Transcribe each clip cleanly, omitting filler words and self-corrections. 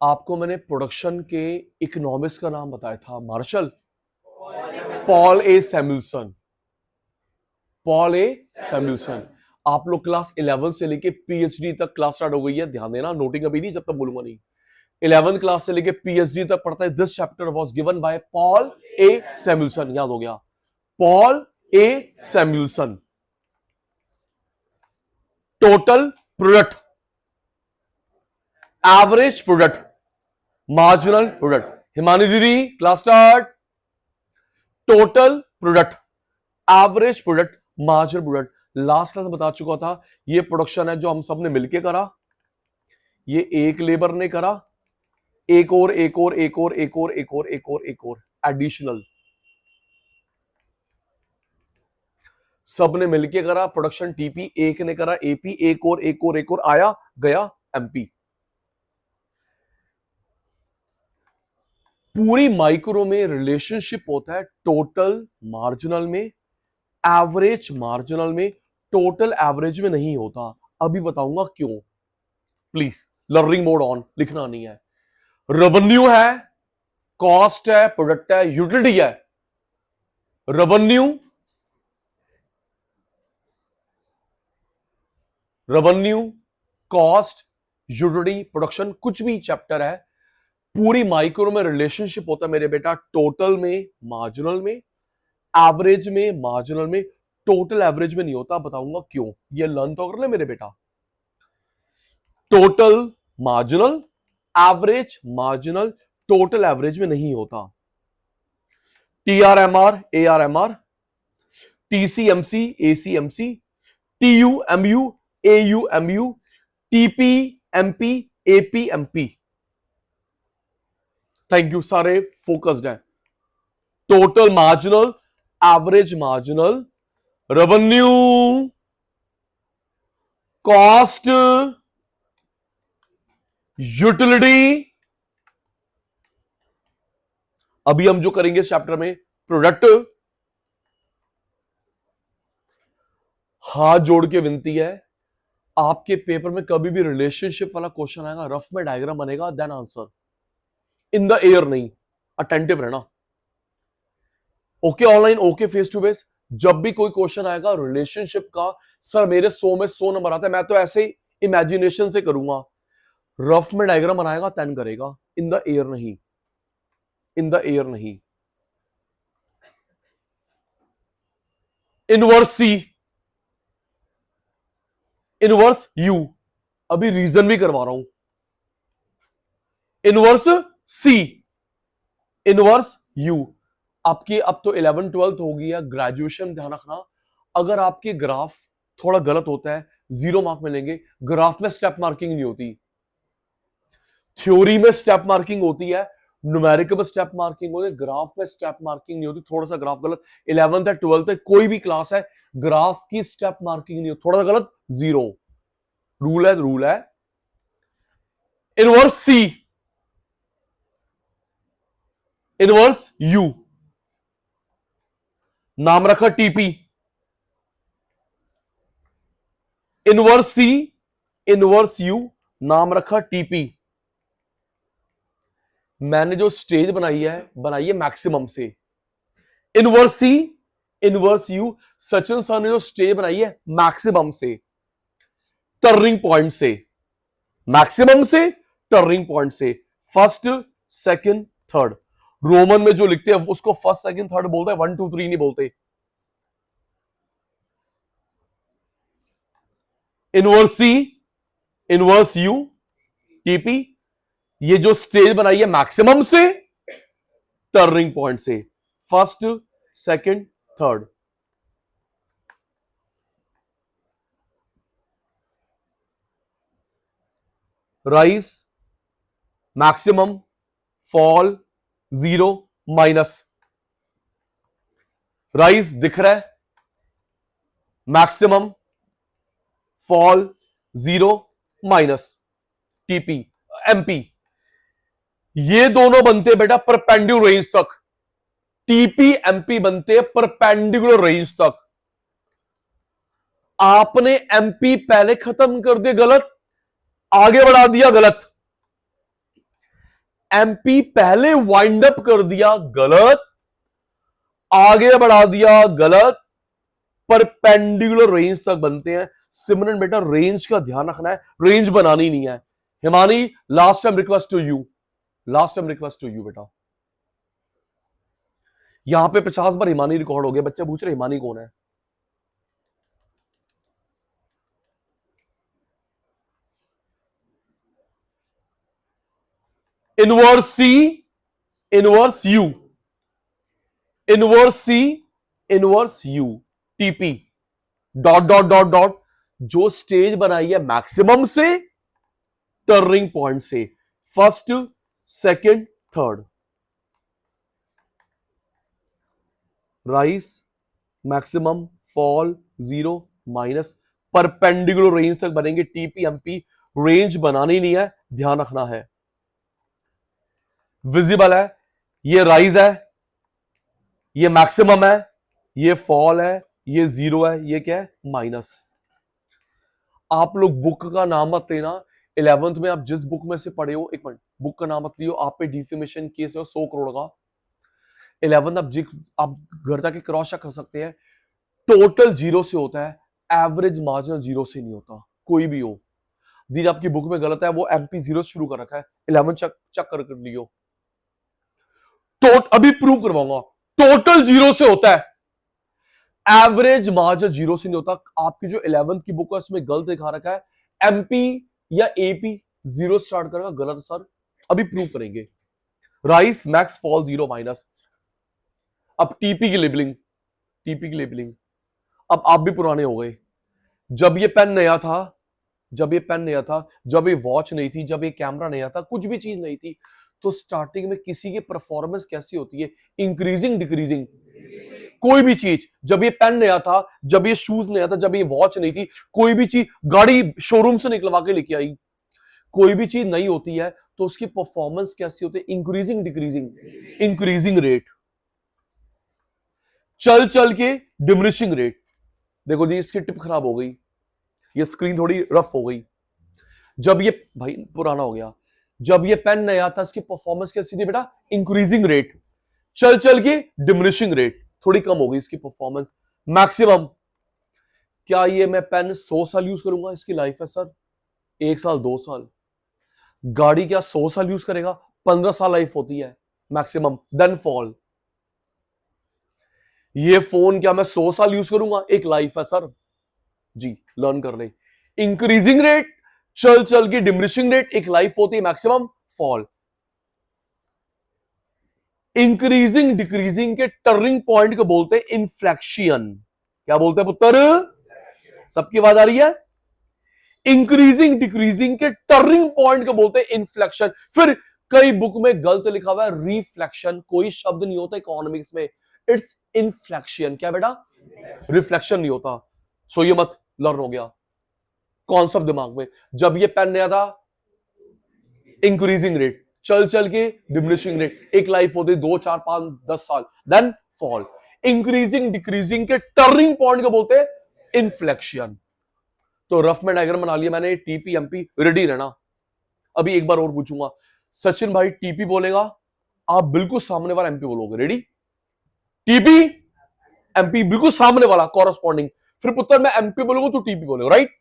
आपको मैंने प्रोडक्शन के इकोनॉमिक्स का नाम बताया था, martial, Paul A Samuelson. Paul A Samuelson. आप लोग क्लास 11 से लेके पीएचडी तक क्लास स्टार्ट हो गई है, ध्यान देना, नोटिंग अभी नहीं, जब तक बोलूंगा नहीं। 11th क्लास से लेके पीएचडी तक पढ़ता है। This chapter was given by Paul A Samuelson. याद हो गया, Paul A Samuelson. Total product, average product, marginal product. Himani दीदी class start. Total product, average product, marginal product. Last class बता चुका था, ये प्रोडक्शन है जो हम सब ने मिलके करा, ये एक लेबर ने करा, एक और एक और एक और एक और एक और एक और एक और एडिशनल, सब ने मिलके करा प्रोडक्शन। टीपी एक ने करा, एपी एक और एक और एक और, आया गया एमपी। पूरी माइक्रो में रिलेशनशिप होता है टोटल मार्जिनल में, एवरेज मार्जिनल में, टोटल एवरेज में नहीं होता। अभी बताऊंगा क्यों। प्लीज लर्निंग मोड ऑन, लिखना नहीं है। रेवेन्यू है, कॉस्ट है, प्रोडक्ट है, यूटिलिटी है। Revenue, revenue, cost, utility, production, कुछ भी चैप्टर है, पूरी माइक्रो में रिलेशनशिप होता है मेरे बेटा टोटल में, मार्जिनल में, एवरेज में, मार्जिनल में, टोटल एवरेज में नहीं होता। बताऊंगा क्यों, ये लर्न तो कर ले मेरे बेटा। Total marginal, average marginal, total average में नहीं होता। टीआरएमआर, एआरएमआर, टीसीएमसी, एसीएमसी, टीयूएमयू, एयूएमयू, टीपीएमपी, एपीएमपी। थैंक यू, सारे फोकस्ड हैं। Total marginal, average marginal, revenue, cost, utility. अभी हम जो करेंगे इस चैप्टर में प्रोडक्ट। हाथ जोड़ के विनती है, आपके पेपर में कभी भी रिलेशनशिप वाला क्वेश्चन आएगा, रफ में डायग्राम बनेगा, then answer. In the air नहीं, अटेंटिव रहना। Okay online, okay face to face. जब भी कोई क्वेश्चन आएगा रिलेशनशिप का, सर मेरे 100 में 100 नंबर आता है, मैं तो ऐसे ही इमेजिनेशन से करूंगा, रफ में डायग्राम बनाएगा, तैन करेगा। इन द एयर नहीं, इन द एयर नहीं। इनवर्स सी, इनवर्स यू, अभी रीजन भी करवा रहा हूं। Inverse C, inverse U. आपकी अब तो 11 12 हो गई है, ग्रेजुएशन ध्यान रखना, अगर आपके ग्राफ थोड़ा गलत होता है 0 मार्क मिलेंगे। ग्राफ में स्टेप मार्किंग नहीं होती, थ्योरी में स्टेप मार्किंग होती है, न्यूमेरिकल में स्टेप मार्किंग होती है, ग्राफ में स्टेप मार्किंग नहीं होती। थोड़ा सा ग्राफ गलत, 11th है 12th है, कोई भी क्लास है, ग्राफ की स्टेप मार्किंग नहीं होती, थोड़ा सा गलत 0। रूल है, रूल है। इनवर्स सी, इनवर्स यू, नाम रखा TP. Inverse C, inverse U, नाम रखा टीपी। मैंने जो स्टेज बनाई है मैक्सिमम से। Inverse C, inverse U, Sachin sir ने जो स्टेज बनाई है मैक्सिमम से, टर्निंग पॉइंट से, मैक्सिमम से, टर्निंग पॉइंट से, फर्स्ट, सेकंड, थर्ड। रोमन में जो लिखते हैं उसको फर्स्ट, सेकंड, थर्ड बोलते हैं, 1 2 3 नहीं बोलते। Inverse C, inverse U, TP. ये जो स्टेज बनाई है मैक्सिमम से, टर्निंग पॉइंट से, first, second, third. Rise, maximum, fall, 0, minus. Rise दिख रहा है, maximum, fall, 0, minus, TP, MP. ये दोनों बनते हैं बेटा परपेंडिकुलर रेंज तक, टीपी एमपी बनते हैं परपेंडिकुलर रेंज तक। आपने एमपी पहले खत्म कर दिया, गलत, आगे बढ़ा दिया, गलत। एमपी पहले वाइंड अप कर दिया, गलत, आगे बढ़ा दिया, गलत, परपेंडिकुलर रेंज तक बनते हैं। सिमरन बेटा रेंज का ध्यान रखना है, रेंज बनानी नहीं है। Himani last time request to you, last time request to you बेटा। यहां पे 50 बार हिमानी रिकॉर्ड हो गया, बच्चे पूछ रहे हिमानी कौन है। Inverse C, inverse U, inverse C, inverse U, TP dot dot dot dot, जो स्टेज बनाई है मैक्सिमम से, टर्निंग पॉइंट से, first, second, third, rise, maximum, fall, zero, minus, perpendicular range तक बनेंगे। टीपी एमपी रेंज बनानी नहीं है, ध्यान रखना है। विजिबल है, ये राइज है, ये मैक्सिमम है, ये फॉल है, ये जीरो है, ये क्या है, माइनस। आप लोग बुक का नाम मत लेना, 11th में आप जिस बुक में से पढ़े हो, एक मिनट, बुक का नाम मत लियो, आप पे डिफेमेशन केस है 100 करोड़ का। 11th आप घर जाके क्रॉस चेक कर सकते हैं, टोटल जीरो से होता है, एवरेज मार्जिन जीरो से नहीं होता, कोई भी हो। दीदी आपकी बुक में गलत है, वो एमपी जीरो शुरू कर रखा है, 11 चेक कर लियो। अभी प्रूव करवाऊंगा, टोटल जीरो से होता है, एवरेज मार्जिन जीरो से नहीं होता। आपकी जो 11th की बुक है उसमें गलत दिखा रखा है, एमपी या एपी जीरो स्टार्ट करेगा, गलत सर, अभी प्रूव करेंगे। Rice, max, fall, zero, minus. अब टीपी की लेबलिंग, टीपी की लेबलिंग, अब आप भी पुराने हो गए। जब ये पेन नया था, जब ये पेन नया था, जब ये वॉच नहीं थी, जब ये कैमरा नया था, कुछ भी चीज नहीं थी, तो स्टार्टिंग में किसी की परफॉर्मेंस कैसी होती है, इंक्रीजिंग, डिक्रीजिंग। कोई भी चीज, जब ये पेन नया था, जब ये शूज नया था, जब ये वॉच नहीं थी, कोई भी चीज, गाड़ी शोरूम से निकलवा के लेके आई, कोई भी चीज नई होती है तो उसकी परफॉर्मेंस कैसी होती है, इंक्रीजिंग, डिक्रीजिंग, इंक्रीजिंग रेट। चल चल के डिमिनिशिंग रेट। देखो जी इसकी टिप खराब हो गई, ये स्क्रीन थोड़ी रफ हो गई। जब ये भाई पुराना हो गया, जब ये पेन नया था इसकी परफॉर्मेंस कैसी थी बेटा, इंक्रीजिंग रेट। चल चल के डिमिनिशिंग रेट, थोड़ी कम हो गई इसकी परफॉर्मेंस। मैक्सिमम, क्या ये मैं पेन 100 साल यूज करूंगा, इसकी लाइफ है सर 1 साल 2 साल। गाड़ी क्या 100 साल यूज करेगा, 15 साल लाइफ होती है मैक्सिमम, देन फॉल। ये फोन क्या मैं 100 साल यूज करूंगा, एक लाइफ है सर जी, लर्न कर ले। इंक्रीजिंग रेट, चल चल के डिमिनिशिंग रेट, एक लाइफ होती है मैक्सिमम, फॉल। इंक्रीजिंग डिक्रीजिंग के टर्निंग पॉइंट को बोलते हैं इन्फ्लेक्शन। क्या बोलते हैं पुत्र, सबकी आवाज आ रही है? इंक्रीजिंग डिक्रीजिंग के टर्निंग पॉइंट को बोलते हैं इन्फ्लेक्शन। फिर कई बुक में गलत लिखा हुआ है रिफ्लेक्शन, कोई शब्द नहीं होता इकोनॉमिक्स में, इट्स इन्फ्लेक्शन। क्या बेटा, रिफ्लेक्शन नहीं होता। सो ये मत, लर्न हो गया कॉन्सेप्ट दिमाग में। जब ये पेन नया था, इंक्रीजिंग रेट, चल चल के डिमिनिशिंग रेट, एक लाइफ होती 2 4 5 10 साल, देन फॉल। इंक्रीजिंग डिक्रीजिंग के टर्निंग पॉइंट को बोलते हैं इन्फ्लेक्शन। तो रफ में डायग्राम बना लिया मैंने, टीपी एमपी, रेडी रहना। अभी एक बार और पूछूंगा, सचिन भाई टीपी बोलेगा, आप बिल्कुल सामने वाला एमपी बोलोगे, रेडी? टीपी एमपी बिल्कुल सामने वाला कॉरस्पॉन्डिंग। फिर पुत्र मैं एमपी बोलूंगा तो टीपी बोलेगा, राइट?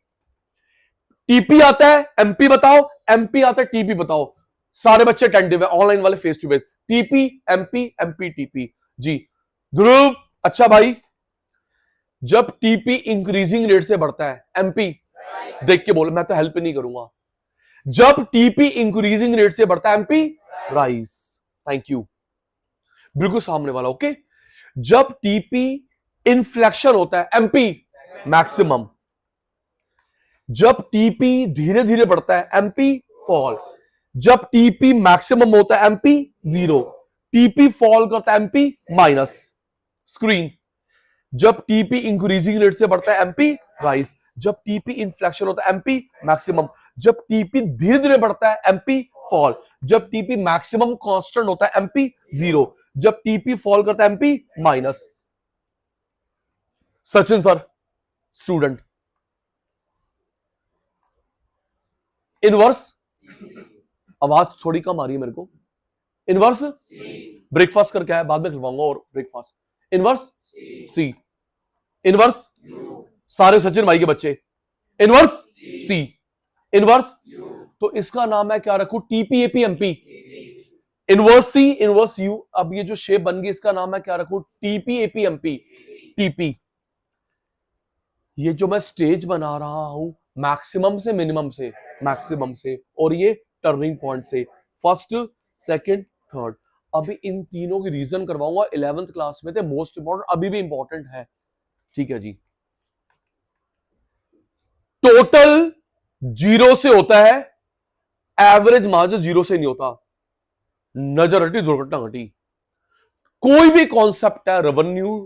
टीपी आता है एमपी बताओ, एमपी आता है टीपी बताओ। सारे बच्चे अटेंटिव है, ऑनलाइन वाले face to face. TP MP, MP TP जी। ध्रुव, अच्छा भाई, जब टीपी इंक्रीजिंग रेट से बढ़ता है, एमपी देख के बोलो, मैं तो हेल्प नहीं करूंगा। जब टीपी इंक्रीजिंग रेट से बढ़ता है, एमपी राइज। थैंक यू, बिल्कुल सामने वाला, ओके। जब टीपी इन्फ्लेक्शन होता है, एमपी मैक्सिमम। जब टीपी धीरे धीरे बढ़ता है, एमपी फॉल। जब टीपी मैक्सिमम होता है, एमपी जीरो। टीपी फॉल करता है, एमपी माइनस। स्क्रीन, जब टीपी इंक्रीजिंग रेट से बढ़ता है, एमपी राइज। जब टीपी इन्फ्लेक्शन होता है, एमपी मैक्सिमम। जब टीपी धीरे धीरे बढ़ता है, एमपी फॉल। जब टीपी मैक्सिमम कांस्टेंट होता है, एमपी जीरो। जब टीपी फॉल करता है, MP minus. Sachin sir student, inverse, आवाज थोड़ी कम आ रही है मेरे को, इनवर्स ब्रेकफास्ट करके आया, बाद में खिलवाऊंगा और ब्रेकफास्ट। इनवर्स सी, इनवर्स सारे सचिन भाई के बच्चे, इनवर्स सी, इनवर्स, तो इसका नाम है क्या रखूं, TP AP MP, inverse C inverse U. अब ये जो शेप बन गई इसका नाम है क्या रखूं, टीपीएपी एमपी, टीपी। ये जो मैं स्टेज बना रहा हूं मैक्सिमम से मिनिमम से, मैक्सिमम से, और ये टर्निंग पॉइंट से, फर्स्ट सेकंड थर्ड। अभी इन तीनों की रीजन करवाऊंगा, 11th क्लास में थे, मोस्ट इंपॉर्टेंट, अभी भी इंपॉर्टेंट है, ठीक है जी। टोटल 0 से होता है, एवरेज मार्जिन 0 से नहीं होता। नजर हटी दुर्घटना घटी। कोई भी कॉन्सेप्ट है, रेवेन्यू,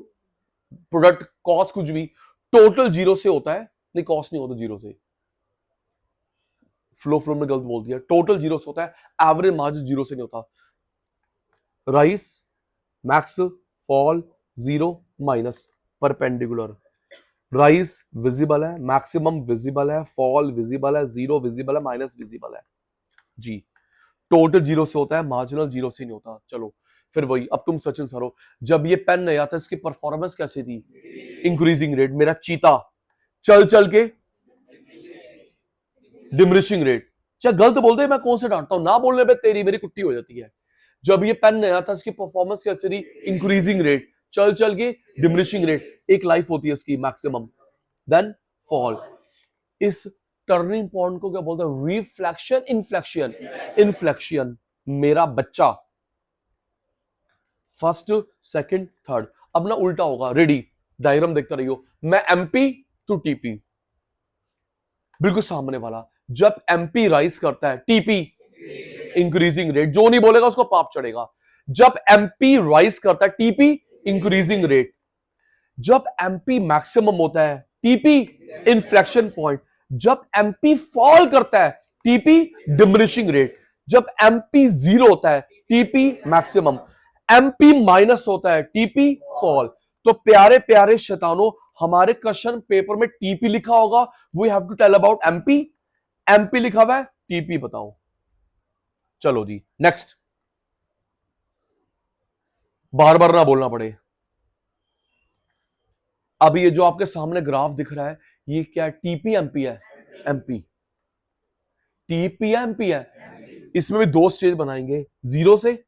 प्रोडक्ट, कॉस्ट, कुछ भी टोटल 0 से होता है, नहीं कॉस्ट नहीं होता 0 से, फ्लो में गलत बोल दिया, टोटल 0 से होता है, एवरेज मार्जिन 0 से नहीं होता। Rice, max, fall, 0, minus, perpendicular. Rice visible है, मैक्सिमम विजिबल है, फॉल विजिबल है, 0 विजिबल है, माइनस विजिबल है जी। टोटल 0 से होता है, मार्जिनल 0 से नहीं होता। चलो फिर वही, अब तुम सचिन सर हो, जब ये पेन नया था इसकी परफॉर्मेंस कैसी थी, इंक्रीजिंग रेट, मेरा चीता चल चल के डिमरिशिंग रेट। चाहे गलत बोल दे, मैं कौन से डांटता हूं, ना बोलने पे तेरी मेरी कुट्टी हो जाती है। जब ये पेन नया था इसकी परफॉर्मेंस कैसी थी, इंक्रीजिंग रेट, चल चल के डिमरिशिंग रेट, एक लाइफ होती है इसकी मैक्सिमम, देन फॉल। इस टर्निंग पॉइंट को क्या बोलते हैं, रिफ्लेक्शन, इन्फ्लेक्शन, इन्फ्लेक्शन। मेरा बच्चा फर्स्ट सेकंड थर्ड, अब ना उल्टा होगा, रेडी, डायग्राम देखते रहियो, मैं एमपी टू टीपी, बिल्कुल सामने वाला। जब एमपी राइज करता है, टीपी इंक्रीजिंग रेट, जो नहीं बोलेगा उसको पाप चढ़ेगा। जब एमपी राइज करता है, टीपी इंक्रीजिंग रेट। जब एमपी मैक्सिमम होता है, टीपी इन्फ्लेक्शन पॉइंट। जब एमपी फॉल करता है, टीपी डिमिनिशिंग रेट। जब एमपी 0 होता है, टीपी मैक्सिमम। एमपी माइनस होता है, टीपी फॉल। तो प्यारे प्यारे शैतानों, हमारे क्वेश्चन पेपर में टीपी लिखा होगा, we have to tell about MP. MP लिखा हुआ है, टीपी बताओ। चलो जी नेक्स्ट, बार बार ना बोलना पड़े। अभी ये जो आपके सामने ग्राफ दिख रहा है, ये क्या है, टीपी एमपी है, एमपी, टीपी एमपी है। इसमें भी 2 स्टेज बनाएंगे, 0 से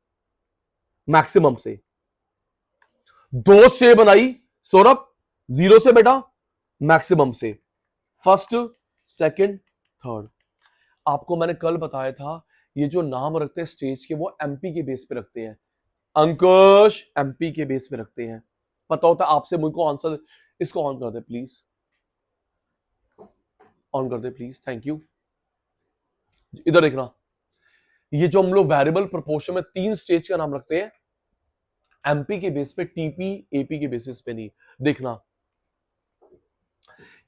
मैक्सिमम से। 2 स्टेज बनाई सौरभ, 0 से बेटा मैक्सिमम से, फर्स्ट सेकंड थर्ड। आपको मैंने कल बताया था, ये जो नाम रखते हैं स्टेज के, वो एमपी के बेस पे रखते हैं। अंकुश एमपी के बेस पे रखते हैं। पता होता है आपसे मुझको आंसर। इसको ऑन कर दे प्लीज, ऑन कर दे प्लीज, थैंक यू। इधर देखना, ये जो हम लोग वेरिएबल प्रोपोर्शन में 3 स्टेज का नाम रखते हैं, एमपी के बेस पे, टीपी एपी के बेसिस पे नहीं। देखना,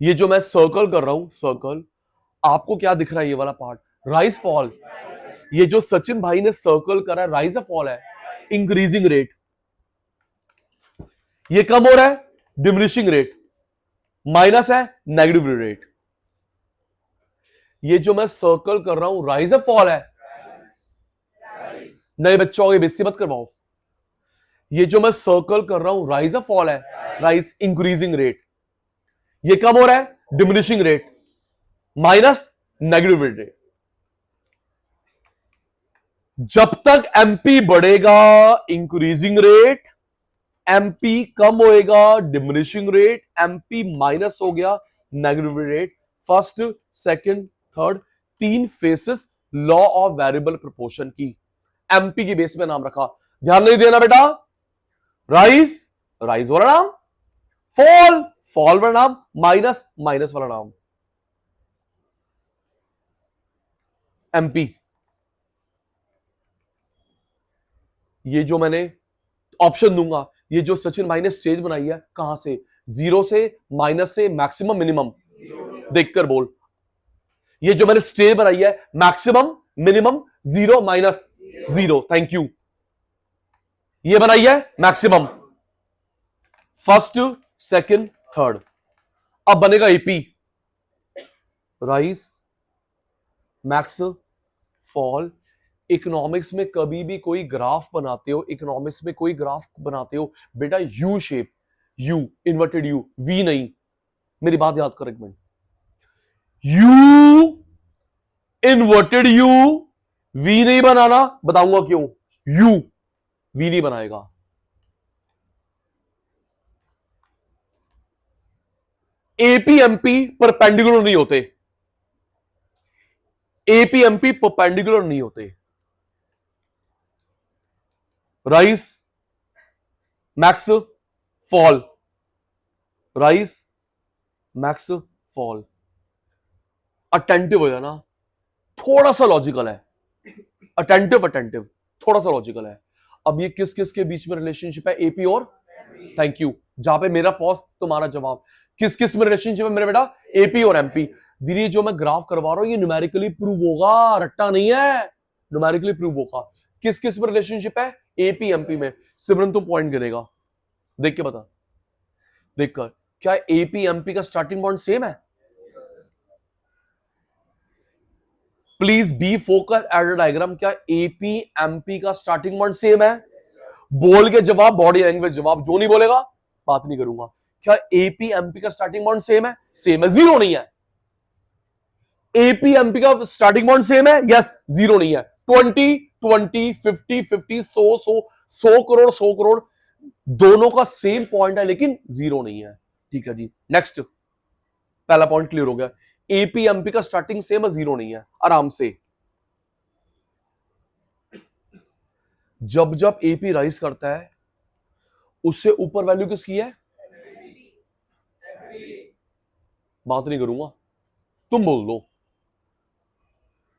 ये जो मैं सर्कल कर रहा हूं, सर्कल, आपको क्या दिख रहा है, ये वाला पार्ट राइज फॉल। ये जो सचिन भाई ने सर्कल करा, राइज फॉल है, इंक्रीजिंग रेट। ये कम हो रहा है, डिमिनिशिंग रेट, माइनस है, नेगेटिव रेट। ये जो मैं सर्कल कर रहा हूं, राइज फॉल है, नए बच्चों की बेइज्जती मत करवाओ। ये जो मैं सर्कल कर रहा हूं, राइज फॉल है, राइज इंक्रीजिंग रेट। ये कम हो रहा है, diminishing rate, minus negative rate. जब तक एमपी बढ़ेगा, इंक्रीजिंग रेट, एमपी कम होएगा, डिमिनिशिंग रेट, एमपी माइनस हो गया, negative rate. First second third, 3 faces law of variable proportion की, एमपी की बेस में नाम रखा। ध्यान नहीं देना बेटा, राइज, राइज वाला नाम, फॉल, फॉल वाला नाम, माइनस, माइनस वाला नाम, एमपी। ये जो मैंने ऑप्शन दूंगा, ये जो सचिन भाई ने स्टेज बनाई है, कहां से, 0 से, माइनस से, मैक्सिमम, मिनिमम, देखकर बोल। ये जो मैंने स्टेज बनाई है, maximum, minimum, 0, minus, 0, thank you. ये बनाई है मैक्सिमम, फर्स्ट सेकंड थर्ड। अब बनेगा AP, rise, max, fall, economics में कभी भी कोई ग्राफ बनाते हो, इकोनॉमिक्स में कोई ग्राफ बनाते हो बेटा, U shape, U inverted U, V नहीं। मेरी बात याद कर एक minute, U inverted U, V नहीं बनाना, बताऊंगा क्यों। यू वी नहीं बनाएगा। एपीएमपी परपेंडिकुलर नहीं होते, एपीएमपी परपेंडिकुलर नहीं होते। Rise max fall, rise max fall. Attentive हो जाना, थोड़ा सा लॉजिकल है। अटेंटिव अटेंटिव थोड़ा सा लॉजिकल है। अब ये किस किस के बीच में रिलेशनशिप है, एपी और, थैंक यू, जहां पे मेरा पॉज तुम्हारा जवाब। किस किस में रिलेशनशिप है मेरे बेटा, एपी और एमपी। दीदी जो मैं ग्राफ करवा रहा हूं ये न्यूमेरिकली प्रूव होगा, रट्टा नहीं है, न्यूमेरिकली प्रूव होगा। किस किस में रिलेशनशिप है, एपी एमपी में। सिमरन तुम पॉइंट गिनेगा, देख के बता, देखकर। क्या एपी एमपी का स्टार्टिंग पॉइंट सेम है? Please be focus at the diagram. क्या एपी एमपी का स्टार्टिंग पॉइंट सेम है? बोल के जवाब, बॉडी लैंग्वेज जवाब। जो नहीं बोलेगा बात नहीं करूंगा। क्या एपी एमपी का स्टार्टिंग पॉइंट सेम है? सेम है, जीरो नहीं है। एपी एमपी का स्टार्टिंग पॉइंट सेम है? यस, जीरो नहीं है। 20 20 50 50 100 करोड़ 100 करोड़ दोनों का सेम पॉइंट है लेकिन जीरो नहीं है। ठीक है जी, नेक्स्ट। पहला पॉइंट क्लियर हो गया, एपी एमपी का स्टार्टिंग सेम है, जीरो नहीं है। आराम से जब जब एपी राइज करता है उससे ऊपर वैल्यू किसकी है? बात नहीं करूंगा, तुम बोल दो।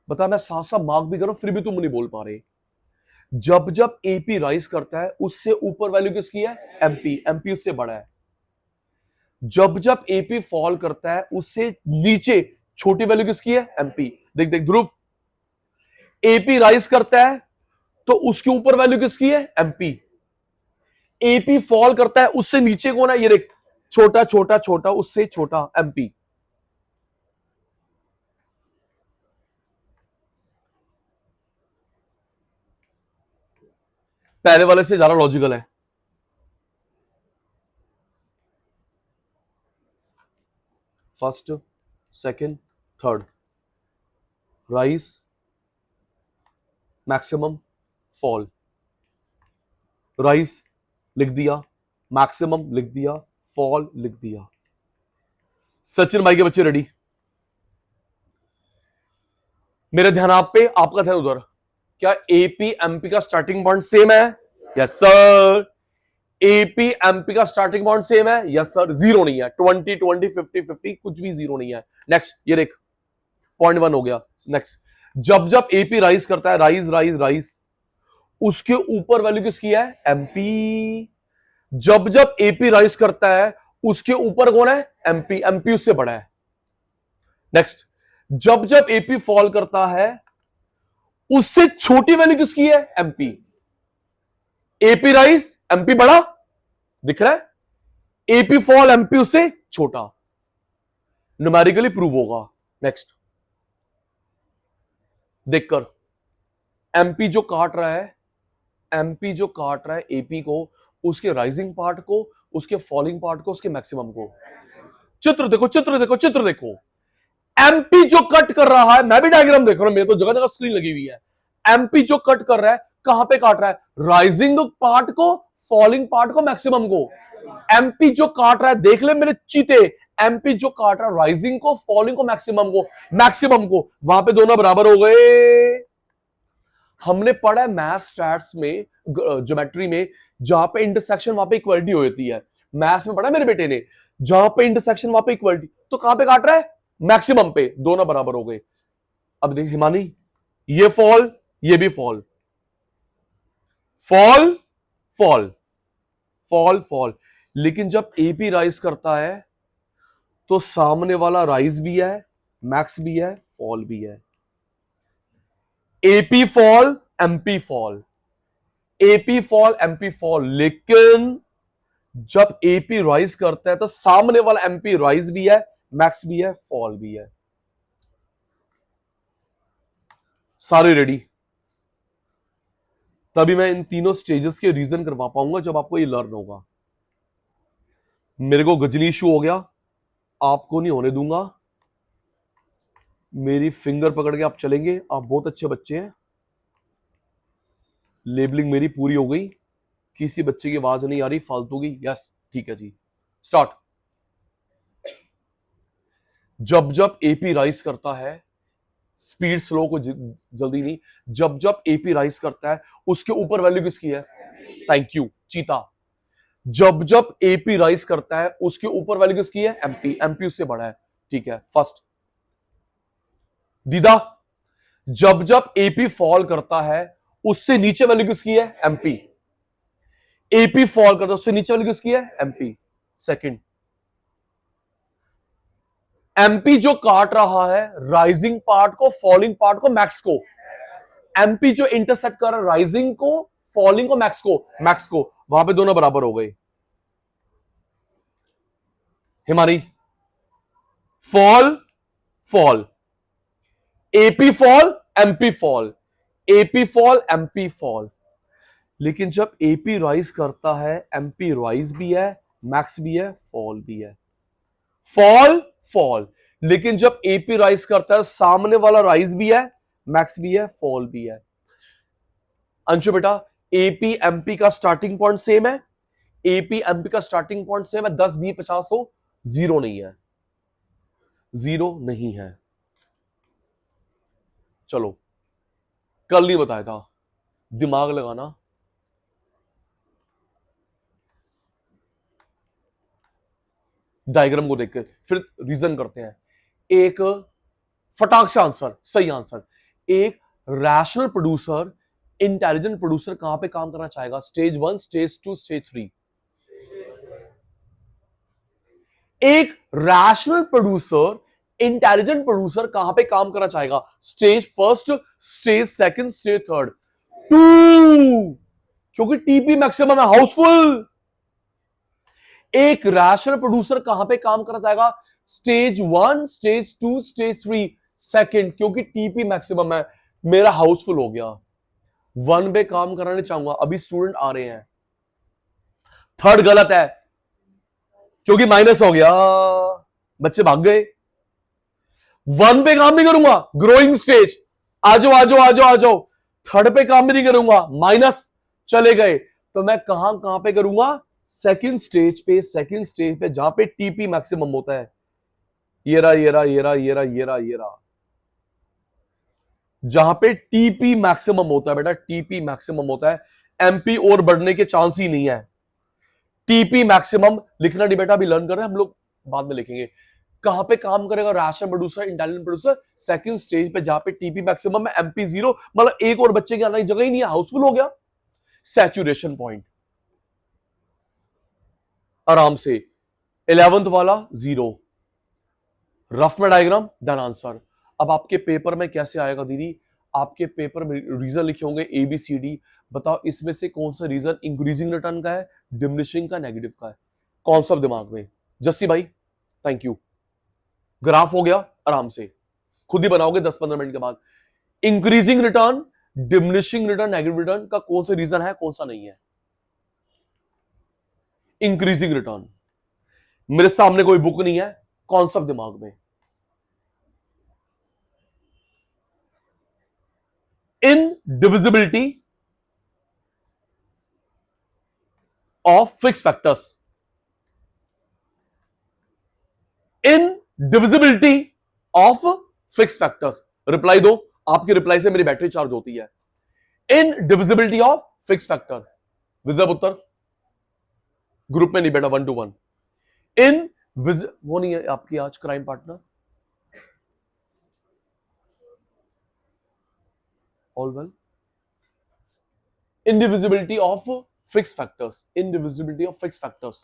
बता, मैं साथ साथ मार्क भी करूं फिर भी तुम नहीं बोल पा रहे। जब जब एपी राइज करता है उससे ऊपर वैल्यू किसकी है? एमपी, एमपी उससे बड़ा है। जब जब एपी फॉल करता है उससे नीचे छोटी वैल्यू किसकी है? एमपी। देख देख ध्रुव, एपी राइज करता है तो उसके ऊपर वैल्यू किसकी है? एमपी। एपी फॉल करता है उससे नीचे कौन है? ये देख, छोटा छोटा छोटा उससे छोटा, एमपी। पहले वाले से ज्यादा लॉजिकल है। First, second, third, rise, maximum, fall. Rise लिख दिया, मैक्सिमम लिख दिया, फॉल लिख दिया। सचिन भाई के बच्चे रेडी? मेरे ध्यान आप पे, आपका ध्यान उधर। क्या एपी एमपी का स्टार्टिंग पॉइंट सेम है? Yes sir. एपी एमपी का स्टार्टिंग पॉइंट सेम है? Yes sir. जीरो नहीं है। 20 20 50 50 कुछ भी जीरो नहीं है। नेक्स्ट, ये देख, पॉइंट 1 हो गया। नेक्स्ट, जब जब एपी राइज करता है, राइज राइज राइज, उसके ऊपर वैल्यू किसकी है? एमपी। जब जब एपी राइज करता है उसके ऊपर कौन है? एमपी, एमपी उससे बड़ा है। नेक्स्ट, जब जब एपी फॉल करता है उससे छोटी वैल्यू किसकी है? एमपी। एपी राइज, एमपी बड़ा, दिख रहा है? एपी फॉल, एमपी उससे छोटा, न्यूमेरिकली प्रूव होगा। नेक्स्ट, देखकर, एमपी जो काट रहा है, एमपी जो काट रहा है एपी को, उसके राइजिंग पार्ट को, उसके फॉलिंग पार्ट को, उसके मैक्सिमम को। चित्र देखो, चित्र देखो, चित्र देखो। एमपी जो कट कर रहा है, मैं भी डायग्राम देख रहा हूं, मेरे तो जगह जगह स्क्रीन लगी हुई है। एमपी जो कट कर रहा है, कहां पे काट रहा है? राइजिंग पार्ट को, फॉलिंग पार्ट को, मैक्सिमम को। एमपी जो काट रहा है, देख ले मेरे चीते, एमपी जो काट रहा है राइजिंग को, फॉलिंग को, मैक्सिमम को, मैक्सिमम को, वहां पे दोनों बराबर हो गए। हमने पढ़ा है मैथ्स स्टैट्स में, ज्योमेट्री में, जहां पे इंटरसेक्शन वहां पे इक्वलिटी हो जाती है। मैथ्स में पढ़ा मेरे बेटे ने, जहां पे इंटरसेक्शन वहां पे इक्वलिटी, तो कहां पे काट रहा है? मैक्सिमम पे, दोनों बराबर हो गए। अब देख हिमानी, ये फॉल, ये भी fall, fall fall fall fall. लेकिन जब एपी राइज करता है तो सामने वाला राइज भी है, मैक्स भी है, फॉल भी है। AP fall, MP fall, AP fall, MP fall. लेकिन जब एपी राइज करता है तो सामने वाला एमपी राइज भी है, मैक्स भी है, फॉल भी है। सारे रेडी? तभी मैं इन तीनों स्टेजेस के रीजन करवा पाऊंगा जब आपको ये लर्न होगा। मेरे को गजनी इशू हो गया, आपको नहीं होने दूंगा। मेरी फिंगर पकड़ के आप चलेंगे, आप बहुत अच्छे बच्चे हैं। लेबलिंग मेरी पूरी हो गई, किसी बच्चे की आवाज नहीं आ रही फालतू की। यस ठीक है जी, स्टार्ट। जब जब एपी राइज करता है, स्पीड स्लो को जल्दी नहीं, जब जब एपी राइज करता है उसके ऊपर वैल्यू किसकी है? थैंक यू चीता। जब जब एपी राइज करता है उसके ऊपर वैल्यू किसकी है? एमपी। एमपी उससे बड़ा है, ठीक है। फर्स्ट दीदा, जब जब एपी फॉल करता है उससे नीचे वैल्यू किसकी है? एमपी। एपी फॉल करता है उससे नीचे वैल्यू किसकी है? एमपी। सेकंड, एमपी जो काट रहा है राइजिंग पार्ट को, फॉलिंग पार्ट को, मैक्स को। एमपी जो इंटरसेक्ट कर रहा है राइजिंग को, फॉलिंग को, मैक्स को, वहां पे दोनों बराबर हो गए। Himani, fall fall, AP fall MP fall, AP fall MP fall. लेकिन जब एपी राइज करता है एमपी राइज भी है, मैक्स भी है, फॉल भी है। Fall fall. लेकिन जब एपी राइज करता है सामने वाला राइज भी है, मैक्स भी है, फॉल भी है। अंशु बेटा, एपी एमपी का स्टार्टिंग पॉइंट सेम है, एपी एमपी का स्टार्टिंग पॉइंट सेम है, 10 20 50 100, जीरो नहीं है, जीरो नहीं है। चलो, कल नहीं बताया था, दिमाग लगाना। डायग्राम को देखकर फिर रीजन करते हैं। एक फटाक से आंसर, सही आंसर। एक रैशनल प्रोड्यूसर, इंटेलिजेंट प्रोड्यूसर कहां पे काम करना चाहेगा? Stage 1, stage 2, stage 3। एक रैशनल प्रोड्यूसर, इंटेलिजेंट प्रोड्यूसर कहां पे काम करना चाहेगा? Stage 1, stage 2, stage 3। 2, क्योंकि टीपी मैक्सिमम है, हाउसफुल। एक रैशनल प्रोड्यूसर कहां पे काम करना चाहेगा? Stage 1, stage 2, stage 3। सेकंड, क्योंकि टीपी मैक्सिमम है, मेरा हाउसफुल हो गया। 1 पे काम कराने चाहूंगा, अभी स्टूडेंट आ रहे हैं। थर्ड गलत है, क्योंकि माइनस हो गया, बच्चे भाग गए। 1 पे काम नहीं करूंगा, ग्रोइंग स्टेज, आ जाओ आ जाओ आ जाओ आ जाओ। थर्ड पे काम भी नहीं करूंगा, माइनस, चले गए। तो मैं कहां पे करूंगा? सेकंड स्टेज पे, सेकंड स्टेज पे जहां पे टीपी मैक्सिमम होता है। ये रहा ये रहा ये रहा ये रहा ये रहा ये रहा, जहां पे टीपी मैक्सिमम होता है बेटा, टीपी मैक्सिमम होता है। एमपी और बढ़ने के चांस ही नहीं है। टीपी मैक्सिमम लिखना नहीं बेटा, अभी लर्न कर रहे हैं हम लोग, बाद में लिखेंगे। कहां पे काम करेगा rational producer, intelligent producer? Second stage पे जहां पे टीपी मैक्सिमम है, एमपी 0, मतलब एक और बच्चे की आने की जगह ही नहीं है, हाउसफुल हो गया। सैचुरेशन पॉइंट आराम से। 11th वाला 0, रफ में डायग्राम, देन आंसर। अब आपके पेपर में कैसे आएगा दीदी? आपके पेपर में रीजन लिखे होंगे ABCD, बताओ इसमें से कौन सा रीजन इंक्रीजिंग रिटर्न का है, डिमिनिशिंग का, नेगेटिव का है? कौन सा दिमाग में? जस्सी भाई थैंक यू। ग्राफ हो गया, आराम से खुद ही बनाओगे 10-15 मिनट के बाद। Increasing return, diminishing return, negative return का कौन सा रीजन है, कौन सा नहीं है? Increasing return. मेरे सामने कोई बुक नहीं है, कॉन्सेप्ट दिमाग में। Indivisibility of fix factors, indivisibility of fix factors. Reply दो, आपकी रिप्लाई से मेरी बैटरी चार्ज होती है। इनडिविजिबिलिटी ऑफ फिक्स फैक्टर, विद्या पुत्र ग्रुप में नहीं बेटा, 1 to 1। वो नहीं है आपकी आज crime partner, all well. indivisibility of fixed factors, indivisibility of fixed factors,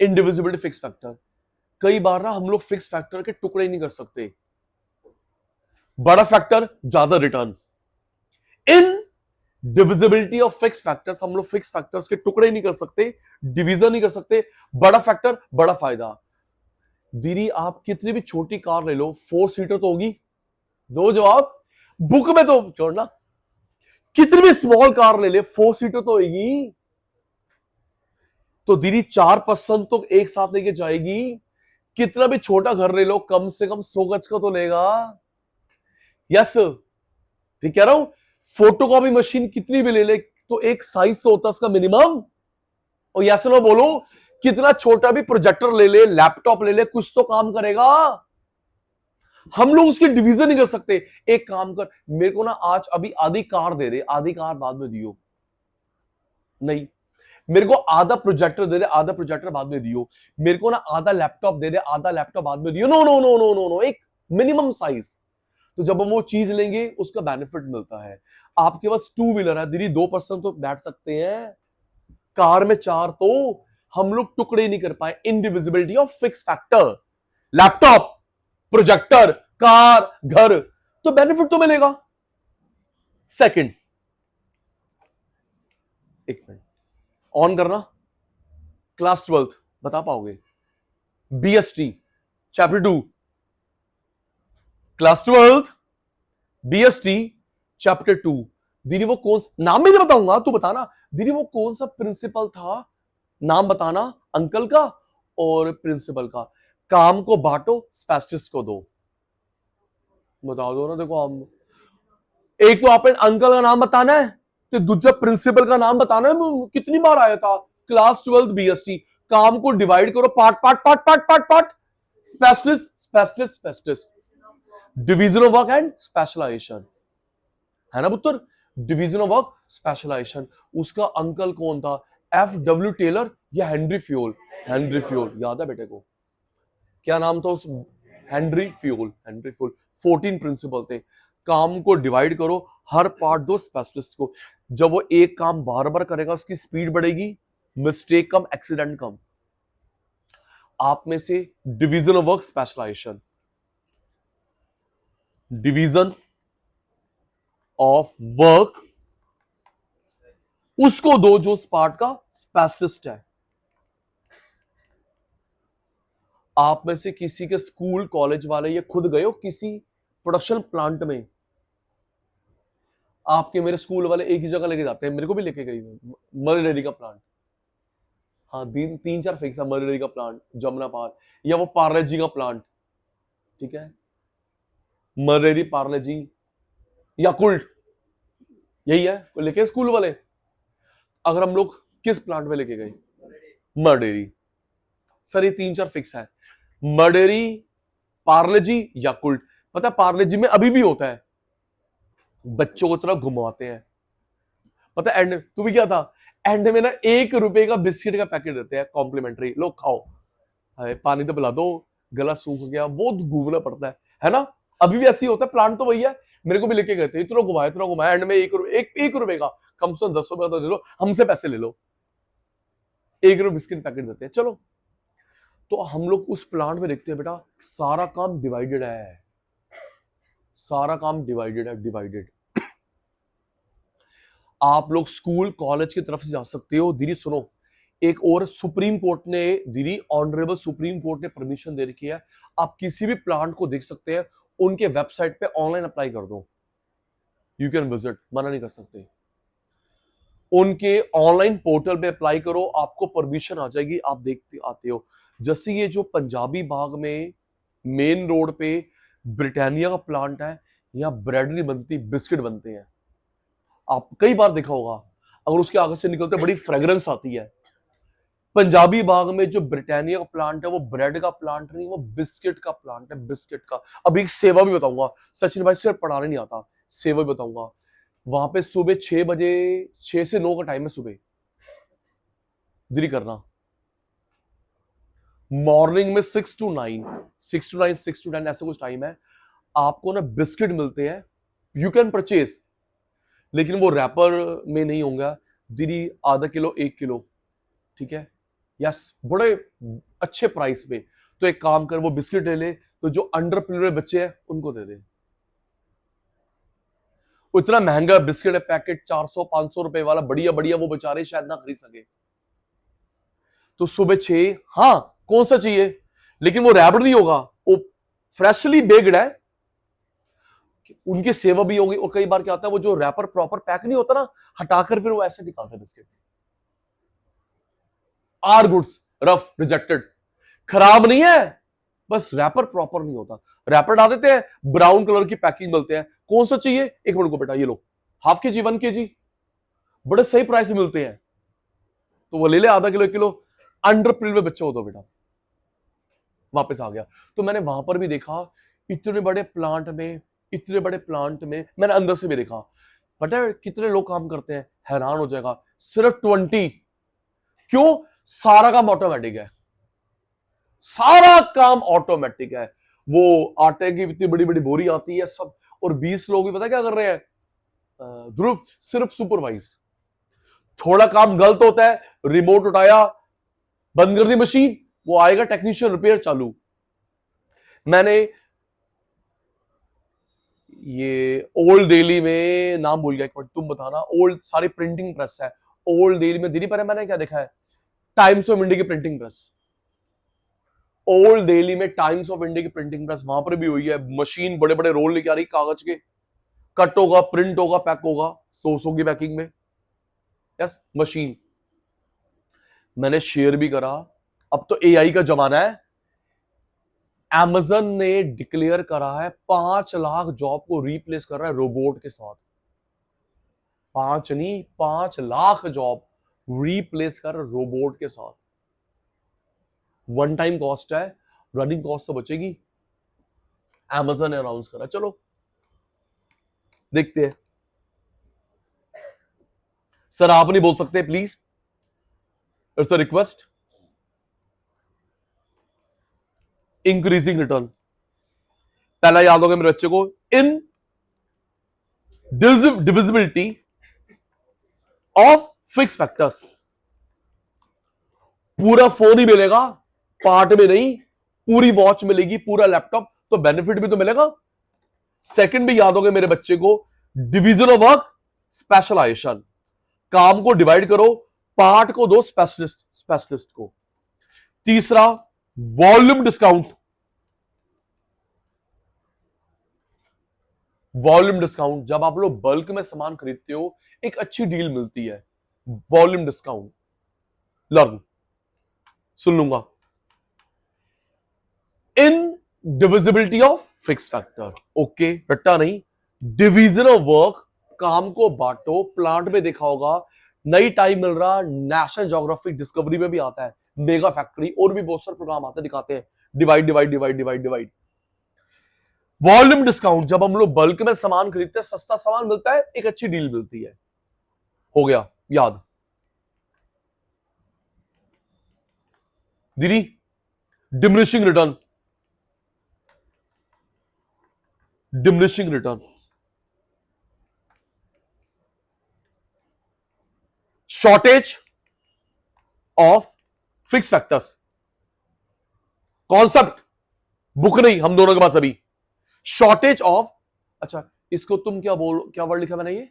indivisibility fixed factor। कई बार ना हम लोग फिक्स फैक्टर के टुकड़े नहीं कर सकते, बड़ा फैक्टर ज्यादा return. In divisibility of fix factors, हम लोग फिक्स फैक्टर्स के टुकड़े नहीं कर सकते, डिवीजन नहीं कर सकते, बड़ा फैक्टर बड़ा फायदा। दीदी आप कितनी भी छोटी कार ले लो, 4 सीटर तो होगी, दो जवाब। बुक में तो छोड़ना, कितनी भी स्मॉल कार ले ले 4 सीटर तो होगी, तो दीदी 4 पर्सन तो एक साथ लेके जाएगी। कितना भी छोटा घर ले लो, कम से कम 100 गज का तो लेगा। यस, ठीक कह रहा हूं। फोटोकॉपी मशीन कितनी भी ले ले, तो एक साइज तो होता है उसका मिनिमम। और यस नो बोलो, कितना छोटा भी प्रोजेक्टर ले ले, लैपटॉप ले ले, कुछ तो काम करेगा। हम लोग उसकी डिवीजन नहीं कर सकते। एक काम कर, मेरे को ना आज अभी आधी कार दे दे, आधी कार बाद में दियो। नहीं, मेरे को आधा प्रोजेक्टर दे दे, आधा प्रोजेक्टर बाद में दियो। मेरे को ना आधा लैपटॉप दे दे, आधा लैपटॉप बाद में दियो। No no no no no no, एक मिनिमम साइज। तो जब हम वो चीज लेंगे उसका बेनिफिट मिलता है। आपके पास 2 व्हीलर है दीदी, 2 पर्सन तो बैठ सकते हैं। कार में 4, तो हम लोग टुकड़े नहीं कर पाए। Indivisibility of fix factor, laptop, projector, car, घर, तो बेनिफिट तो मिलेगा। सेकंड, एक मिनट ऑन करना। क्लास 12th बता पाओगे? BST chapter 2, class 12th BST chapter 2। दीदी वो कौन सा, नाम भी नहीं बताऊंगा, तू बताना दीदी वो कौन सा प्रिंसिपल था, नाम बताना अंकल का और प्रिंसिपल का। काम को बांटो, स्पेशलिस्ट को दो। बता दो ना, देखो हम, एक तो आपने अंकल का नाम बताना है, तो दूसरा प्रिंसिपल का नाम बताना है। कितनी बार आया था क्लास 12th बीएसटी। काम को डिवाइड करो, part part part part part part, specialist specialist specialist, division of work and specialization, है ना पुत्र? Division of work specialization. उसका अंकल कौन था? FW टेलर या हेनरी फ्यूल? हेनरी फ्यूल, याद है बेटे को? क्या नाम था उस? Henry Fayol, Henry Fayol. 14 principle थे। काम को डिवाइड करो, हर पार्ट दो स्पेशलिस्ट को। जब वो एक काम बार बार करेगा, उसकी स्पीड बढ़ेगी, मिस्टेक कम, एक्सीडेंट कम। आप में से division of work specialization, division of work उसको दो जो उस पार्ट का स्पेशलिस्ट है। आप में से किसी के स्कूल कॉलेज वाले ये खुद गए हो किसी प्रोडक्शन प्लांट में? आपके मेरे स्कूल वाले एक ही जगह लेके जाते हैं, मेरे को भी लेके गई मरी डेयरी का प्लांट। हाँ, 3-4 फिक्स है, मरी डेयरी का प्लांट जमुना पार, या वो पार्ले जी का प्लांट, ठीक है? मरी डेयरी, पार्ले जी, याकुल्ट, यही है लेके स्कूल वाले। अगर हम लोग किस प्लांट में लेके गए? मरी डेयरी। सर ये 3-4 फिक्स है, मरी डेयरी, पार्ले जी, याकुल्ट। पता है पार्ले जी में अभी भी होता है, बच्चों को तरफ घुमाते हैं। पता है एंड तू भी क्या था, एंड में ना 1 रुपए का बिस्किट का पैकेट देते हैं कॉम्प्लीमेंट्री, लो खाओ। हाय, पानी तो पिला दो, गला सूख गया, वो घूमना पड़ता है ना? अभी भी ऐसे ही होता है, प्लांट तो वही है। मेरे को भी लेके गए थे, इतना घुमाया, एंड में 1 रुपए का, कम से कम 10 रुपए तो दे लो, हमसे पैसे ले लो, 1 रुपए बिस्किट पैकेट देते हैं, चलो। तो हम लोग उस प्लांट में देखते हैं बेटा, सारा काम डिवाइडेड है, सारा काम डिवाइडेड है, डिवाइडेड। आप लोग स्कूल कॉलेज की तरफ से जा सकते हो। दीदी सुनो, एक और सुप्रीम कोर्ट ने, दीदी ऑनरेबल सुप्रीम कोर्ट ने परमिशन दे रखी है, आप किसी भी प्लांट को देख सकते हैं, उनके वेबसाइट पे ऑनलाइन अप्लाई कर दो, यू कैन विजिट, मना नहीं कर सकते। उनके ऑनलाइन पोर्टल पे अप्लाई करो, आपको परमिशन आ जाएगी, आप देखते आते हो। जैसे ये जो पंजाबी बाग में मेन रोड पे ब्रिटानिया का प्लांट है, यहाँ ब्रेड नहीं बनती, बिस्किट बनते हैं। आप कई बार देखा होगा, अगर उसके आगे से निकलते बड़ी फ्रेग्रेंस आती है। पंजाबी बाग में जो ब्रिटानिया का प्लांट है, वो ब्रेड का प्लांट नहीं, वो बिस्किट का प्लांट है, बिस्किट का। अभी एक सेवा भी बताऊंगा, सचिन भाई सिर्फ पढ़ाने नहीं आता, सेवा भी बताऊंगा। वहां पे सुबह 6 बजे, 6 से 9 का टाइम है सुबह, देरी करना। मॉर्निंग में 6 to 9, 6 to 9 ऐसा कुछ टाइम है। आपको ना बिस्किट मिलते हैं, यू कैन परचेज, लेकिन वो रैपर में नहीं होगा दीदी, आधा किलो 1 किलो, ठीक है? यस, बड़े अच्छे प्राइस पे। तो एक काम कर, वो बिस्किट ले ले, तो जो अंडरप्रिन्योर बच्चे हैं उनको दे दे। इतना महंगा बिस्किट है, पैकेट 400-500 रुपए वाला, बढ़िया बढ़िया, वो बेचारे शायद ना खरीद सके। तो सुबह 6, हाँ कौन सा चाहिए, लेकिन वो रैपर नहीं होगा, वो फ्रेशली बेक्ड है। उनकी सेवा भी होगी। और कई बार क्या होता है, वो जो रैपर प्रॉपर पैक नहीं होता ना, हटाकर फिर वो ऐसे निकालते हैं biscuit. Are goods rough rejected, खराब नहीं है, बस रैपर प्रॉपर नहीं होता। रैपर डाल देते हैं, ब्राउन कलर की पैकिंग मिलते हैं। कौन सा चाहिए, एक मिनट को बेटा, ये लो, हाफ के जी 1 kg, बड़े सही प्राइस में मिलते हैं, तो वो ले ले आधा किलो 1 किलो। अंडर प्रिल में बच्चे हो तो बेटा वापस आ गया। तो मैंने वहां पर भी देखा, इतने बड़े प्लांट में, इतने बड़े प्लांट में मैंने अंदर से भी देखा, पता है कितने लोग काम करते हैं, हैरान हो जाएगा, सिर्फ 20। क्यों? सारा काम ऑटोमेटिक है, सारा काम ऑटोमेटिक है। वो आटे की इतनी बड़ी बड़ी बोरी आती है सब, और 20 लोग भी पता क्या कर रहे हैं, ध्रुव सिर्फ सुपरवाइज। थोड़ा काम गलत होता है, रिमोट उठाया, बंद कर दी मशीन, वो आएगा टेक्नीशियन, रिपेयर चालू। मैंने ये ओल्ड दिल्ली में, नाम भूल गया एक मिनट, तुम बताना, ओल्ड सारी प्रिंटिंग प्रेस है ओल्ड दिल्ली में, दिल्ली पर है, मैंने क्या देखा है, टाइम्स ऑफ इंडिया की प्रिंटिंग प्रेस। ओल्ड दिल्ली में टाइम्स ऑफ इंडिया की प्रिंटिंग प्रेस, वहां पर भी हुई है। मशीन बड़े बड़े रोल लेके आ रही कागज के, कट होगा, प्रिंट होगा, पैक होगा, 100 की पैकिंग में। Yes, machine. मैंने शेयर भी करा। अब तो एआई का जमाना है। Amazon ने डिक्लेयर करा है 5 लाख जॉब को रिप्लेस कर रहा है रोबोट के साथ। 5 नहीं, 5 लाख जॉब रिप्लेस कर रोबोट के साथ। वन टाइम कॉस्ट है, रनिंग कॉस्ट तो बचेगी। Amazon ने अनाउंस करा। चलो देखते हैं। सर आप नहीं बोल सकते please, it's a request. Increasing return, पहला याद होगा मेरे बच्चे को, इन डिविजिबिलिटी ऑफ फिक्स फैक्टर्स। पूरा फोन ही मिलेगा, पार्ट में नहीं, पूरी वॉच मिलेगी, पूरा लैपटॉप, तो बेनिफिट भी तो मिलेगा। सेकंड भी याद होगा मेरे बच्चे को, डिवीजन ऑफ वर्क, स्पेशलाइजेशन। काम को डिवाइड करो, पार्ट को दो स्पेशलिस्ट को। तीसरा वॉल्यूम डिस्काउंट। वॉल्यूम डिस्काउंट, जब आप लोग बल्क में सामान खरीदते हो, एक अच्छी डील मिलती है, वॉल्यूम डिस्काउंट। लर्न, सुन लूंगा। Indivisibility of fix factor, okay, रट्टा नहीं। डिवीजन ऑफ वर्क, काम को बांटो। प्लांट में देखा होगा, नई टाइम मिल रहा, नेशनल ज्योग्राफिक डिस्कवरी में भी आता है, मेगा फैक्ट्री, और भी बहुत सारे प्रोग्राम आते हैं, दिखाते हैं divide divide divide divide divide. Volume discount, जब हम लोग बल्क में सामान खरीदते हैं, सस्ता सामान मिलता है, एक अच्छी डील मिलती है। हो गया याद। दीदी, diminishing return, diminishing return, shortage of fix factors. Concept book नहीं, हम दोनों के पास अभी। शॉर्टेज ऑफ, अच्छा इसको तुम क्या क्या वर्ड लिखा मैंने, ये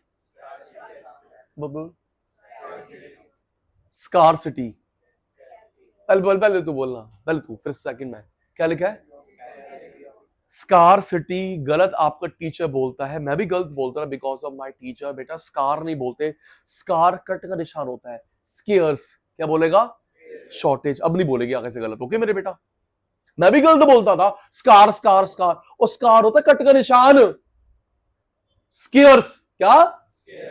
स्कार्सिटी। पहले तू बोलना, पहले तू, फिर सेकंड में। क्या लिखा है? स्कार्सिटी। गलत आपका टीचर बोलता है, मैं भी गलत बोलता हूं बिकॉज ऑफ माय टीचर। बेटा स्कार नहीं बोलते, स्कार कट का निशान होता है। स्केयर्स, क्या बोलेगा? शॉर्टेज। अब नहीं बोलेगी आगे से गलत, ओके मेरे बेटा? मैं भी गलत बोलता था, स्कार स्कार स्कार, और स्कार होता है कट का निशान। स्केयर्स, क्या?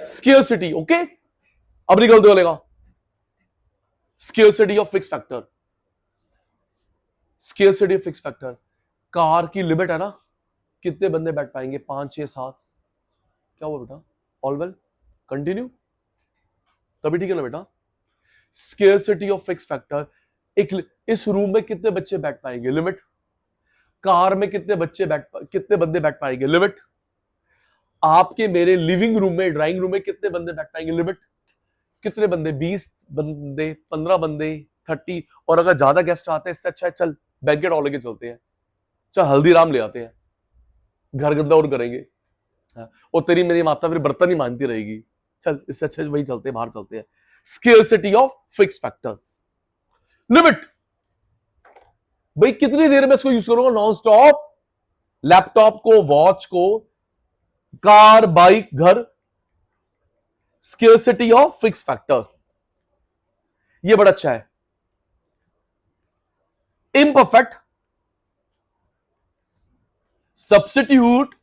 Scarcity, okay? अब नहीं गलत बोलेगा। Scarcity of fix factor, scarcity of fix factor. Car की लिमिट है ना, कितने बंदे बैठ पाएंगे? 5 6 7। क्या हुआ बेटा? ऑल वेल, कंटिन्यू, तभी ठीक है ना बेटा? स्केयर्सिटी ऑफ फिक्स फैक्टर, एक इस रूम में कितने बच्चे बैठ पाएंगे? लिमिट। कार में कितने बंदे बैठ पाएंगे? लिमिट। आपके मेरे लिविंग रूम में, ड्राइंग रूम में कितने बंदे बैठ पाएंगे? लिमिट। कितने बंदे? 20 बंदे, 15 बंदे, 30। और अगर ज्यादा गेस्ट आते हैं, इससे अच्छा है चल बैंकेट हॉल लेके चलते हैं, चल हल्दीराम ले आते हैं, घर गंदा और करेंगे। और तेरी मेरी माता फिर बर्तन ही मानती रहेगी, चल इससे अच्छा वही चलते हैं, बाहर चलते हैं। Scarcity of fix factors. Limit, भाई कितनी देर में इसको यूज करूंगा? Non stop. लैपटॉप को, वॉच को कार, बाइक, घर, स्केर्सिटी ऑफ फिक्स फैक्टर, ये बड़ा अच्छा है। Imperfect substitute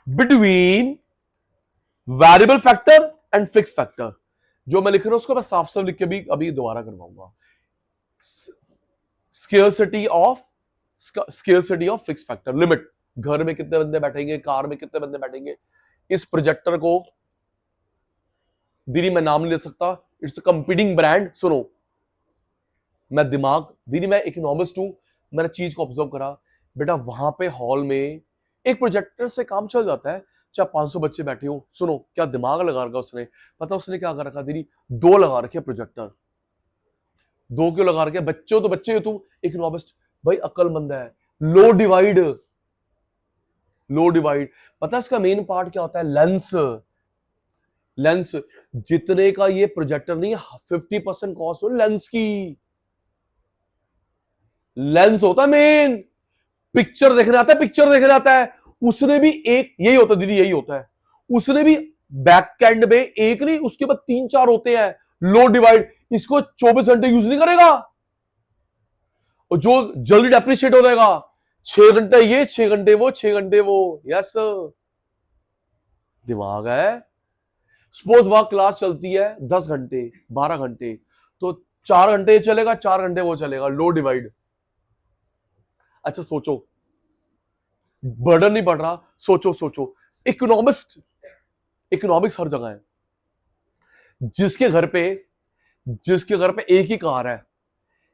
between variable factor and fix factor. जो मैं लिख रहा हूं उसको मैं साफ साफ लिख के भी अभी दोबारा करवाऊंगा। Scarcity of fix factor, limit, घर में कितने बंदे बैठेंगे, कार में कितने बंदे बैठेंगे। इस प्रोजेक्टर को दीदी मैं नाम नहीं ले सकता, इट्स अ कंपीटिंग ब्रांड। सुनो, मैं दिमाग, दीदी मैं इकोनॉमिस्ट हूं, मैंने चीज को ऑब्जर्व करा बेटा, वहां पे हॉल में एक प्रोजेक्टर से काम चल जाता है, चाहे 500 बच्चे बैठे हो। सुनो क्या दिमाग लगा रखा उसने, पता उसने क्या कर रखा दीदी, 2 लगा रखे प्रोजेक्टर। 2 क्यों लगा रखे? बच्चे हो तो बच्चे हो, तुम इकोनॉमिस्ट भाई अक्लमंद है। लो डिवाइड, लो डिवाइड, पता है इसका मेन पार्ट क्या होता है? लेंस। लेंस जितने का ये प्रोजेक्टर नहीं, 50% कॉस्ट हो लेंस की। लेंस होता है मेन, पिक्चर देखने आता है, पिक्चर देखने आता है। उसने भी एक, यही होता है दीदी, यही होता है, उसने भी बैक एंड में एक नहीं, उसके बाद 3-4 होते हैं। लो डिवाइड, इसको 24 घंटे यूज नहीं करेगा, और जो जल्दी डेप्रिशिएट हो जाएगा। 6 घंटे ये, 6 घंटे वो, 6 घंटे वो। यस, दिमाग है। सपोज वहां क्लास चलती है 10 घंटे 12 घंटे, तो 4 घंटे चलेगा, 4 घंटे वो चलेगा। लो डिवाइड। अच्छा सोचो, बर्डन नहीं बढ़ रहा, सोचो सोचो। इकोनॉमिक्स हर जगह है। जिसके घर पे एक ही कार है,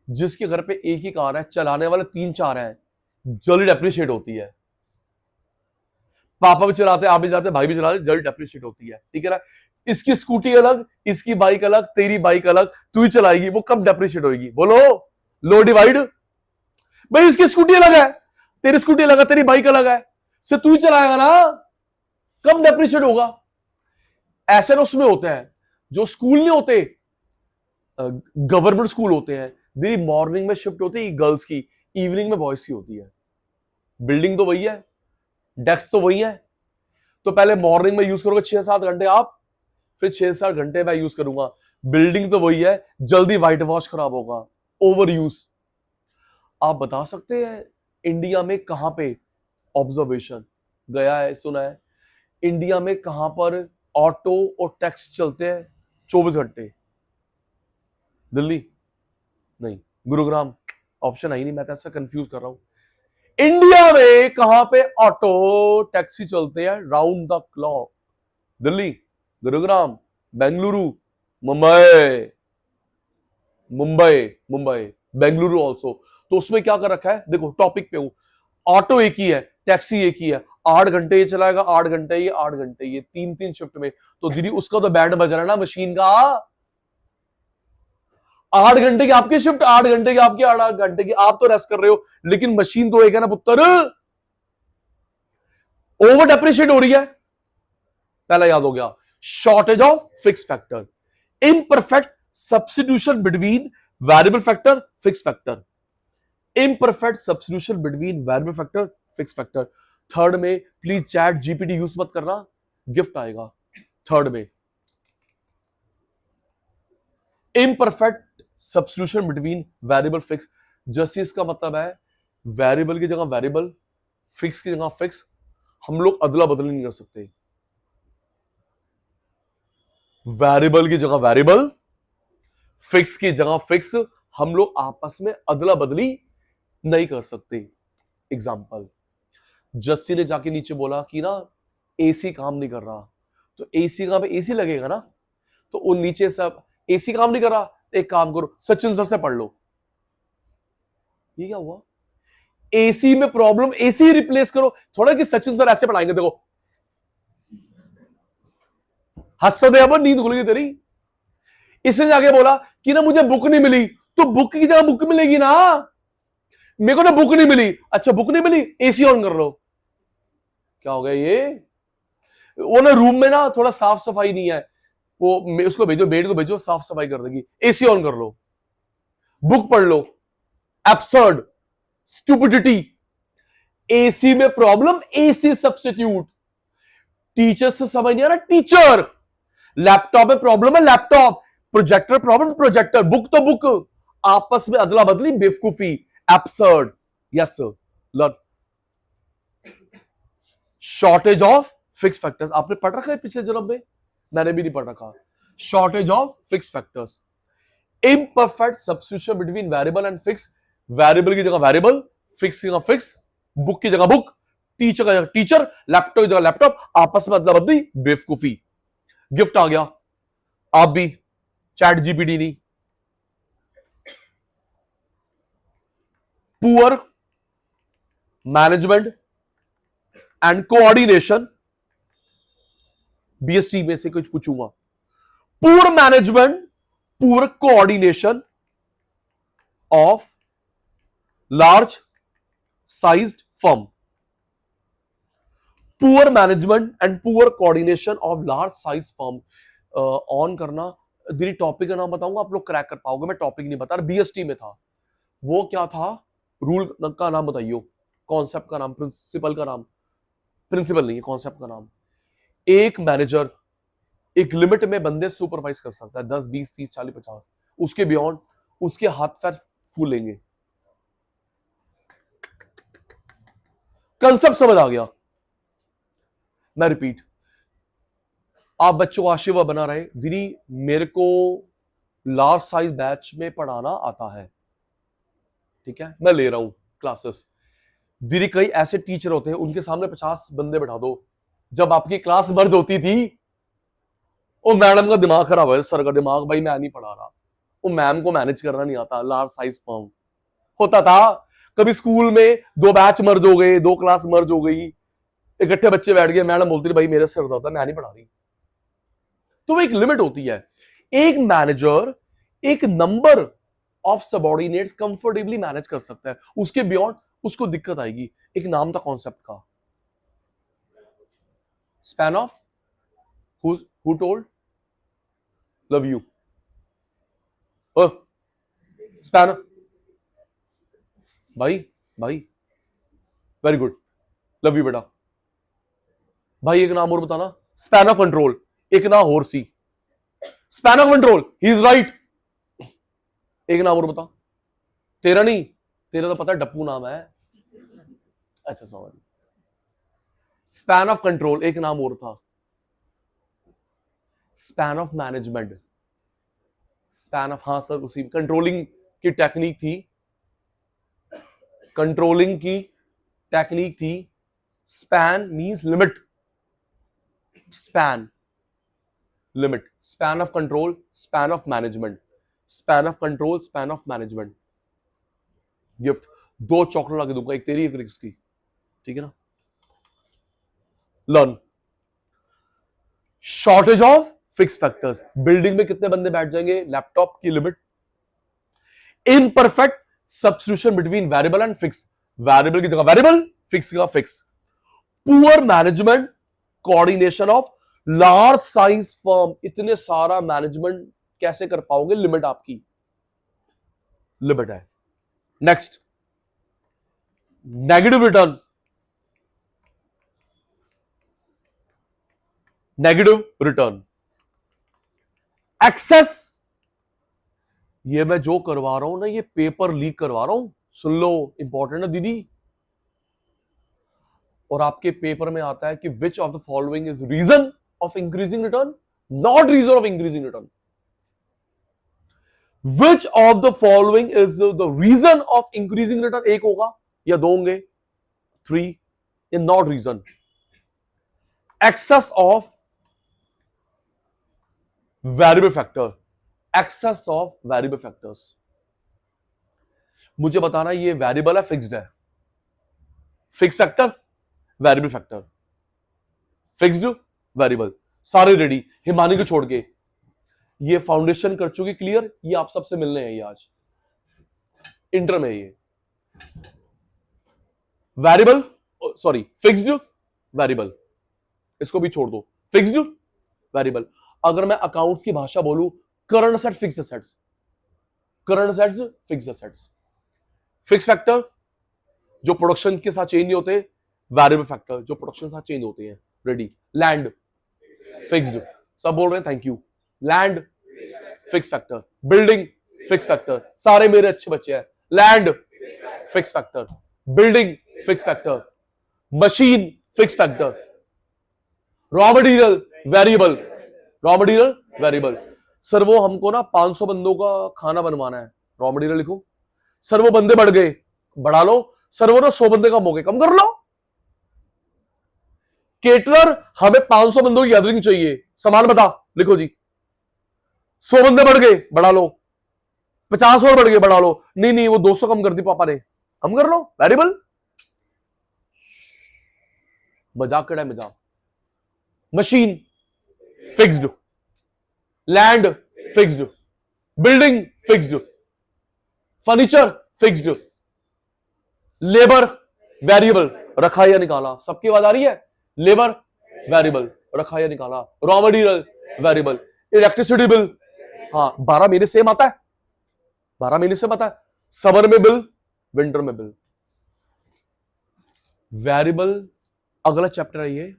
जिसके घर पे एक ही कार है, चलाने वाले 3-4 हैं, जल्दी डेप्रिशिएट होती है। पापा भी चलाते, आप भी चलाते, भाई भी चलाते, जल्दी डेप्रिशिएट होती है। ठीक है ना? इसकी स्कूटी अलग, इसकी बाइक अलग, तेरी बाइक अलग, तू ही चलाएगी, वो कब डेप्रिशिएट होगी? बोलो। लो डिवाइड। भाई इसकी स्कूटी अलग है, तेरी स्कूटी अलग है, तेरी बाइक अलग है, से तू ही चलाएगा ना, कब डेप्रिशिएट होगा? ऐसे ना उसमें होते हैं जो स्कूल नहीं होते, गवर्नमेंट स्कूल होते हैं, दी मॉर्निंग में शिफ्ट होती है गर्ल्स की, इवनिंग में बॉयज की होती है। बिल्डिंग तो वही है, डेस्क तो वही है, तो पहले मॉर्निंग में यूज करोगे 6-7 घंटे आप, फिर 6-7 घंटे मैं यूज करूंगा। बिल्डिंग तो वही है, जल्दी व्हाइट वॉश खराब होगा, ओवर यूज। आप बता सकते हैं इंडिया में कहां पे ऑब्जर्वेशन गया है, सुना है इंडिया में कहां पर ऑटो और टैक्सी चलते हैं 24 घंटे? दिल्ली नहीं, गुरुग्राम, ऑप्शन आई नहीं, मैं तो ऐसा कंफ्यूज कर रहा हूं। इंडिया में कहां पे ऑटो टैक्सी चलते हैं round the clock? Delhi, Gurugram, Bengaluru, Mumbai, Mumbai Mumbai Bengaluru also. तो उसमें क्या कर रखा है, देखो टॉपिक पे हूं, ऑटो एक ही है, टैक्सी एक ही है, 8 घंटे ये चलाएगा, 8 घंटे ये, 8 घंटे ये, 3-3 शिफ्ट में। तो दीदी उसका तो बैंड बज रहा है ना मशीन का। 8 घंटे की आपकी शिफ्ट, 8 घंटे की आपकी, 8 घंटे की आप तो रेस्ट कर रहे हो, लेकिन मशीन तो एक है ना पुत्र। ओवर डेप्रिशिएट हो रही है, पहला याद हो गया। Shortage of fix factor, imperfect substitution between variable factor fix factor, imperfect substitution between variable factor fix factor. Third में प्लीज चैट जीपीटी यूज मत करना, गिफ्ट आएगा। थर्ड में imperfect substitution between variable fix, justice का मतलब है variable की जगह वेरिएबल, फिक्स की जगह फिक्स। हम लोग अदला बदली नहीं कर सकते, वेरिएबल की जगह वेरिएबल, फिक्स की जगह फिक्स, हम लोग आपस में अदला बदली नहीं कर सकते। एग्जाम्पल, जस्सी ने जाके नीचे बोला कि ना एसी काम नहीं कर रहा, तो एसी का पे एसी लगेगा ना, तो उन नीचे सब एसी काम नहीं कर रहा, एक काम करो सचिन सर से पढ़ लो। ये क्या हुआ? एसी में प्रॉब्लम, एसी रिप्लेस करो, थोड़ा कि सचिन सर ऐसे पढ़ाएंगे, देखो हंस दे, अब नींद खुलेगी तेरी। इसने जाके बोला कि ना मुझे बुक नहीं मिली, तो बुक की जगह बुक मिलेगी ना, मेरे को ना बुक नहीं मिली, अच्छा बुक नहीं मिली, एसी ऑन कर लो। क्या हो गया ये? वो ना रूम में ना थोड़ा साफ सफाई नहीं है, वो उसको भेजो, बेड को भेजो, साफ सफाई कर देगी, एसी ऑन कर लो, बुक पढ़ लो। Absurd, stupidity. एसी में प्रॉब्लम, एसी सब्स्टिट्यूट। टीचर से समझ नहीं आ रहा, टीचर। लैपटॉप में प्रॉब्लम है, laptop. Projector problem, projector. Book तो बुक। आपस में अदला बदली, बेवकूफी, absurd. Yes sir, learn. Shortage of fix factors आपने पढ़ रखा है पिछले जन्म में? मैंने भी नहीं पढ़ रखा। Shortage of fix factors. Imperfect substitution between variable and fix. Variable की जगह वेरिएबल, फिक्स की जगह फिक्स, बुक की जगह बुक, टीचर की जगह टीचर, लैपटॉप की जगह लैपटॉप, आपस में अदला बदली, बेवकूफी। गिफ्ट आ गया, आप भी चैट जीपीटी नहीं। Poor management and coordination, BST में से कुछ पूछूंगा। Poor management, poor coordination of large sized firm. Poor management and poor coordination of large size firm. On करना दीदी, टॉपिक का नाम बताऊंगा, आप लोग क्रैक कर पाओगे। मैं टॉपिक नहीं बता रहा, बीएसटी में था वो। क्या था? रूल का नाम बताइयो, कॉन्सेप्ट का नाम, प्रिंसिपल का नाम। प्रिंसिपल नहीं है, कॉन्सेप्ट का नाम। एक मैनेजर एक लिमिट में बंदे सुपरवाइज कर सकता है, 10, 20, 30, 40, 50। उसके बियॉन्ड उसके हाथ पैर फूलेंगे। कंसेप्ट समझ आ गया? मैं रिपीट, आप बच्चों को आशीर्वाद बना रहे दीदी, मेरे को लार्ज साइज बैच में पढ़ाना आता है, ठीक है, मैं ले रहा हूं क्लासेस। दीदी कई ऐसे टीचर होते हैं, उनके सामने 50 बंदे बैठा दो। जब आपकी क्लास मर्ज होती थी, वो मैडम का दिमाग खराब है, सर का दिमाग, भाई मैं नहीं पढ़ा रहा। वो मैम को मैनेज करना नहीं आता। लार्ज साइज फर्म होता था। कभी स्कूल में 2 बैच मर्ज हो गए, 2 क्लास मर्ज हो गई, इकट्ठे बच्चे बैठ गए, मैडम बोलती भाई मेरे सिर दर्द है, मैं नहीं पढ़ा रही। तो वो एक लिमिट होती है। एक मैनेजर एक number of subordinates comfortably manage कर सकता है, उसके बियॉन्ड उसको दिक्कत आएगी। एक नाम था कॉन्सेप्ट का, span of who told love you, span. भाई भाई वेरी गुड, लव यू बेटा। भाई एक नाम और बताना, स्पैन ऑफ कंट्रोल। एक ना और सी, span of control, he is right. एक नाम और बता। तेरा नहीं, तेरा तो पता है डप्पू नाम है। अच्छा सॉरी। स्पैन ऑफ कंट्रोल, एक नाम और था, span of management. Span of, हाँ सर उसी, कंट्रोलिंग की टेक्निक थी, कंट्रोलिंग की टेक्निक थी। Span means limit, span limit, span of control, span of management, span of control, span of management. Gift 2 chocolate लाके दूंगा, एक तेरी एक रिक्स की, ठीक है ना। Learn. Shortage of fix factors. Building में कितने बंदे बैठ जाएंगे, लैपटॉप की limit. Imperfect substitution between variable and fix. Variable की जगह वेरिएबल, फिक्स की जगह fix. Poor management coordination of large size firm. इतने सारा मैनेजमेंट कैसे कर पाओगे, लिमिट आपकी लिमिट है। Next, negative return. Negative return, excess. ये मैं जो करवा रहा हूं ना, ये पेपर लीक करवा रहा हूं, सुन लो, इंपॉर्टेंट है दीदी। और आपके पेपर में आता है कि which of the following is reason of increasing return, not reason of increasing return. Which of the following is the reason of increasing return, एक होगा या 2 होंगे, 3 इन not reason. Excess of variable factor, excess of variable factors. मुझे बताना ये variable है, fixed है। Fix factor, variable factor, fixed, variable, सारे रेडी। हिमानी को छोड़ के ये फाउंडेशन कर चुकी क्लियर। ये आप सबसे मिलने हैं, ये आज इंटर में। ये वेरिएबल, सॉरी फिक्स्ड वेरिएबल, इसको भी छोड़ दो, फिक्स्ड वेरिएबल। अगर मैं अकाउंट्स की भाषा बोलूं, current assets, fixed assets, current assets, fixed assets. Fix factor जो प्रोडक्शन के साथ चेंज नहीं होते, वेरिएबल फैक्टर जो प्रोडक्शन के साथ चेंज होते हैं। रेडी, लैंड फिक्स्ड, सब बोल रहे हैं thank you. Land fix factor, building fix factor, सारे मेरे अच्छे बच्चे हैं। Land fix factor, building fix factor, machine fix factor, raw material variable, raw material variable. Sir वो हमको ना 500 बंदों का खाना बनवाना है, रॉ मटेरियल लिखो। सर वो बंदे बढ़ गए, बढ़ा लो। सर वो ना 100 बंदे कम हो गए, कम कर लो। केटरर, हमें 500 बंदों की गैदरिंग चाहिए, सामान बता, लिखो जी। 100 बंदे बढ़ गए, बढ़ा लो। 50 और बढ़ गए, बढ़ा लो। नहीं नहीं वो 200 कम कर दी पापा ने, कम कर लो, वेरिएबल। मजाक का टाइम मजाक। Machine fixed, land fixed, building fixed, furniture fixed, labour variable, रखा या निकाला। सबकी आवाज आ रही है? लेबर वेरिएबल, रखा या निकाला। Raw material variable, electricity bill, हाँ 12 महीने सेम आता है, 12 महीने सेम आता है। समर में बिल, विंटर में बिल। वेरिएबल, अगला चैप्टर है ये,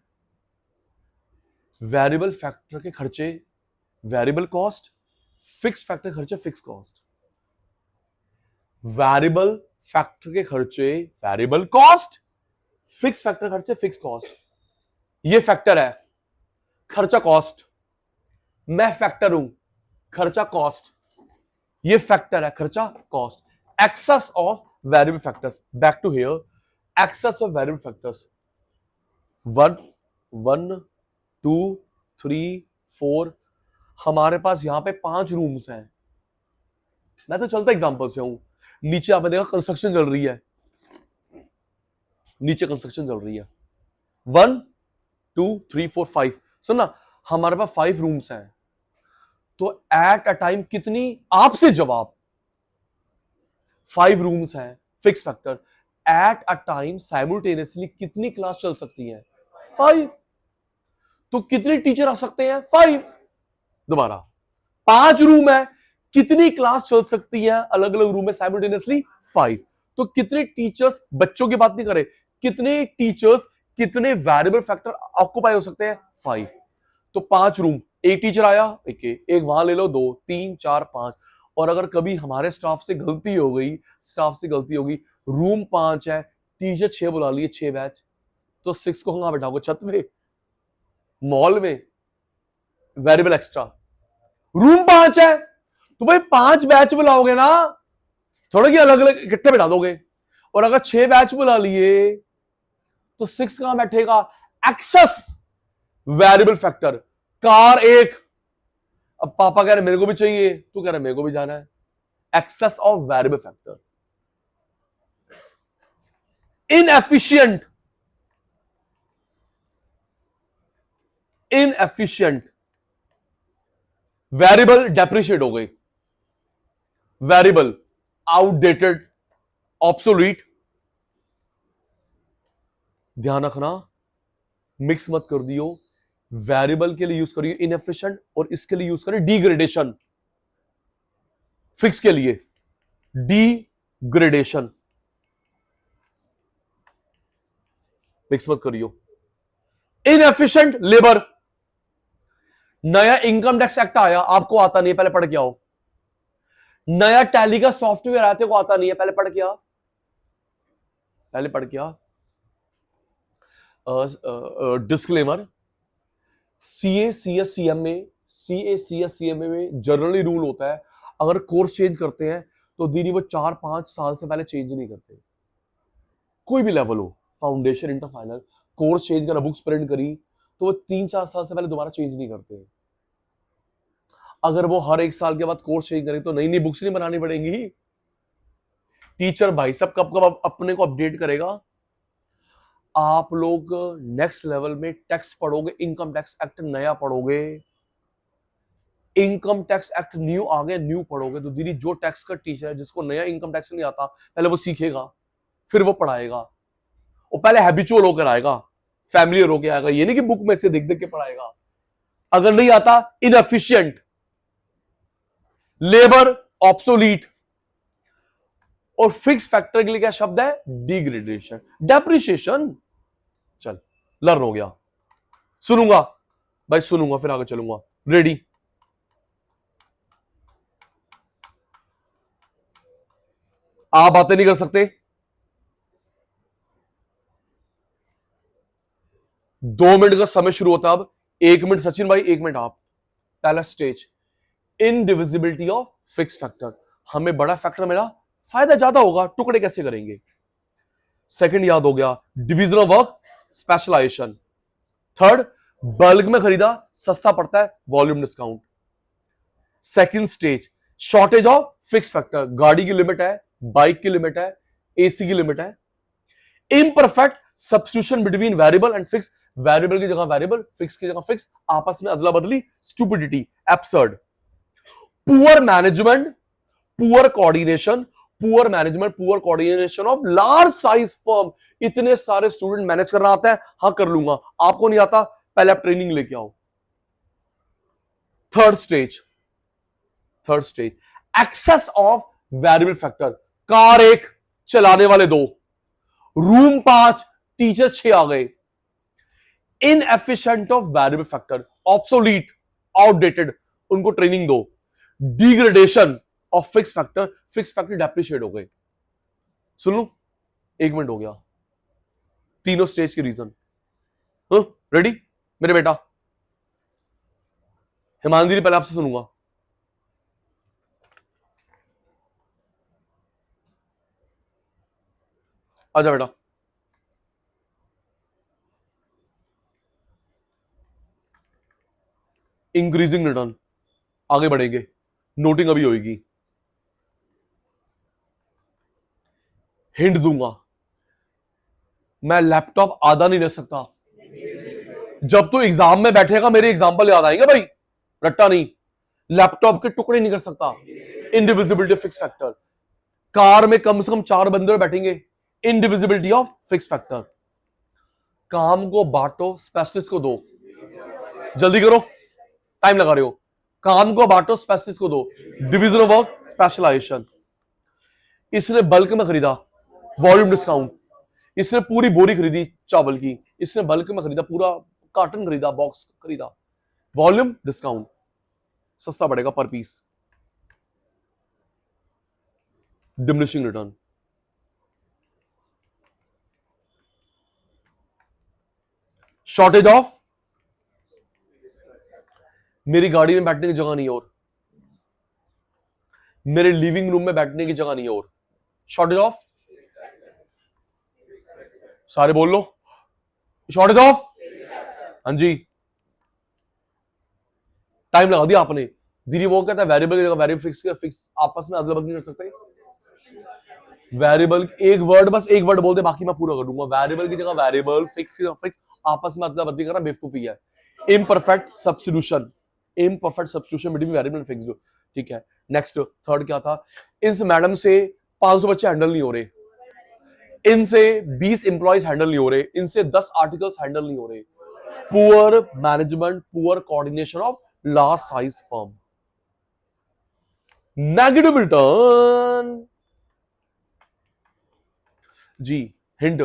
वेरिएबल फैक्टर के खर्चे, वेरिएबल कॉस्ट, फिक्स फैक्टर खर्चे, फिक्स कॉस्ट। वेरिएबल फैक्टर के खर्चे, वेरिएबल कॉस्ट, फिक्स फैक्टर खर्चे, फिक्स कॉस्ट। ये फैक्टर है, खर्चा कॉस्ट। मैं फैक्टर हूं, खर्चा कॉस्ट। ये फैक्टर है, खर्चा cost. Excess of variable factors, back to here, excess of variable factors. 1 1 2 3 4, हमारे पास यहां पे 5 रूम्स हैं। मैं तो चलता एग्जांपल से हूं। नीचे आपने देखा कंस्ट्रक्शन चल रही है, नीचे कंस्ट्रक्शन चल रही है। 1 2 3 4 5, सुनना, हमारे पास 5 रूम्स हैं, तो एट अ टाइम कितनी, आपसे जवाब, 5 रूम्स हैं, fix factor. At a time simultaneously कितनी क्लास चल सकती है? 5। तो कितने टीचर आ सकते हैं? 5। दोबारा, 5 रूम है, कितनी क्लास चल सकती है अलग अलग रूम में साइमल्टेनियसली? 5। तो कितने टीचर्स, बच्चों की बात नहीं करे, कितने टीचर्स कितने वेरिएबल फैक्टर ऑक्युपाई हो सकते हैं? 5। तो 5 रूम, एक टीचर आया, एक वहां ले लो, 2 3 4 5। और अगर कभी हमारे स्टाफ से गलती हो गई, रूम 5 है, टीचर 6 बुला लिए, 6 बैच, तो 6 को कहां बैठाओगे? छत पे, मॉल में, वेरिएबल एक्स्ट्रा। रूम 5 है तो भाई 5 बैच बुलाओगे ना, थोड़ा कि अलग अलग इकट्ठे बैठा दोगे। और अगर 6 बैच बुला लिए तो 6 कहां बैठेगा? Access variable factor. कार 1, अब पापा कह रहे मेरे को भी चाहिए, तू कह रहा मेरे को भी जाना है, excess of variable factor. Inefficient, variable depreciate हो गई, वेरिएबल आउटडेटेड, ऑब्सोलीट। ध्यान रखना, मिक्स मत कर दियो। वेरिएबल के लिए यूज करिए इनएफिशिएंट, और इसके लिए यूज करिए डिग्रेडेशन। फिक्स के लिए डिग्रेडेशन, मिक्स मत करियो। इनएफिशिएंट लेबर, नया इनकम टैक्स एक्ट आया, आपको आता नहीं है, पहले पढ़ के आओ। नया टैली का सॉफ्टवेयर आते को आता नहीं है, पहले पढ़ के आ, पहले पढ़ के आ। डिस्क्लेमर, सीए सीएस सीएमए में जनरली रूल होता है, अगर कोर्स चेंज करते हैं तो दीदी वो 4-5 साल से पहले चेंज नहीं करते, कोई भी लेवल हो, foundation inter final. Course change करा, बुक्स प्रिंट करी, तो वो 3-4 साल से पहले दोबारा चेंज नहीं करते। अगर वो हर 1 साल के बाद कोर्स चेंज करें तो नई नई बुक्स नहीं बनानी पड़ेंगी। टीचर भाई सब कब कब अपने को अपडेट करेगा। आप लोग नेक्स्ट लेवल में टैक्स पढ़ोगे, इनकम टैक्स एक्ट नया पढ़ोगे, इनकम टैक्स एक्ट न्यू आ गया, न्यू पढ़ोगे। तो दीदी जो टैक्स का टीचर है, जिसको नया इनकम टैक्स नहीं आता, पहले वो सीखेगा, फिर वो पढ़ाएगा, वो पहले हैबिचुअल होकर आएगा, फैमिलियर होकर आएगा। ये नहीं कि बुक में से देख देख के पढ़ाएगा। अगर नहीं आता, इनएफिशिएंट, लेबर ऑब्सोलीट, और फिक्स फैक्टर के लिए क्या शब्द है? Degradation, depreciation. चल लर्न हो गया। सुनूंगा भाई, सुनूंगा फिर आगे चलूंगा। रेडी? आप बातें नहीं कर सकते। 2 मिनट का समय शुरू होता है अब। 1 मिनट सचिन भाई, 1 मिनट आप। पहला stage, indivisibility of fix factor. हमें बड़ा फैक्टर मिला, फायदा ज्यादा होगा, टुकड़े कैसे करेंगे? सेकंड याद हो गया, division of work, specialization. Third, bulk में खरीदा सस्ता पड़ता है, volume discount. Second stage, shortage of fix factor. गाड़ी की लिमिट है, बाइक की लिमिट है, एसी की लिमिट है। Imperfect substitution between variable and fix. Variable की जगह वेरिएबल, फिक्स की जगह फिक्स, आपस में अदला बदली, stupidity, absurd. Poor management, poor coordination, poor management, poor coordination of large size firm. इतने सारे स्टूडेंट मैनेज करना आता है? हाँ कर लूंगा। आपको नहीं आता? पहले आप ट्रेनिंग लेके आओ। Third stage, excess of variable factor. Car 1, चलाने वाले 2, रूम 5, टीचर 6 आ गए। Inefficient of variable factor, obsolete, outdated, उनको ट्रेनिंग दो। Degradation of fix factor depreciate हो गए। सुन लो, 1 मिनट हो गया। तीनों स्टेज के रीजन। रेडी मेरे बेटा? हिमांशी पहले आपसे सुनूंगा। आजा बेटा। इंक्रीजिंग रिटर्न, आगे बढ़ेंगे, नोटिंग अभी होगी। हिंट दूंगा, मैं लैपटॉप आधा नहीं ले सकता। जब तू एग्जाम में बैठेगा मेरे एग्जाम्पल याद आएंगे भाई, रट्टा नहीं। लैपटॉप के टुकड़े नहीं कर सकता, इंडिविजिबिलिटी फिक्स फैक्टर। कार में कम से कम 4 बंदे बैठेंगे, इंडिविजिबिलिटी ऑफ फिक्स फैक्टर। काम को बांटो, स्पेशलिस्ट को दो। जल्दी करो, टाइम लगा रहे हो। काम को बांटो, स्पेशलिस्ट को दो, डिवीजन ऑफ वर्क, स्पेशलाइजेशन। इसने बल्क में खरीदा, वॉल्यूम डिस्काउंट। इसने पूरी बोरी खरीदी चावल की, इसने बल्क में खरीदा, पूरा कार्टन खरीदा, बॉक्स खरीदा, वॉल्यूम डिस्काउंट, सस्ता पड़ेगा per piece, diminishing return. Shortage of, मेरी गाड़ी में बैठने की जगह नहीं और, मेरे लिविंग रूम में बैठने की जगह नहीं और। शॉर्टेज ऑफ, सारे बोल लो, शॉर्टेज ऑफ। हाँ जी, टाइम लगा दिया आपने। दीदी वो कहता है वेरिएबल की जगह वेरिएबल, फिक्स का फिक्स, आपस में अदला बदली कर सकते हैं। वेरिएबल एक वर्ड, बस एक वर्ड बोल दे, बाकी मैं पूरा कर दूंगा। वेरिएबल की जगह वेरिएबल, फिक्स की जगह फिक्स, आपस में अदला बदली करना बेवकूफी है। Imperfect substitution, imperfect substitution between variable and fix. ठीक है, नेक्स्ट थर्ड क्या था? इस मैडम से 500 बच्चे हैंडल नहीं हो रहे, इनसे 20 एम्प्लॉइज हैंडल नहीं हो रहे, इनसे 10 आर्टिकल्स हैंडल नहीं हो रहे। Poor management, poor coordination of large size firm, negative return. जी हिंट,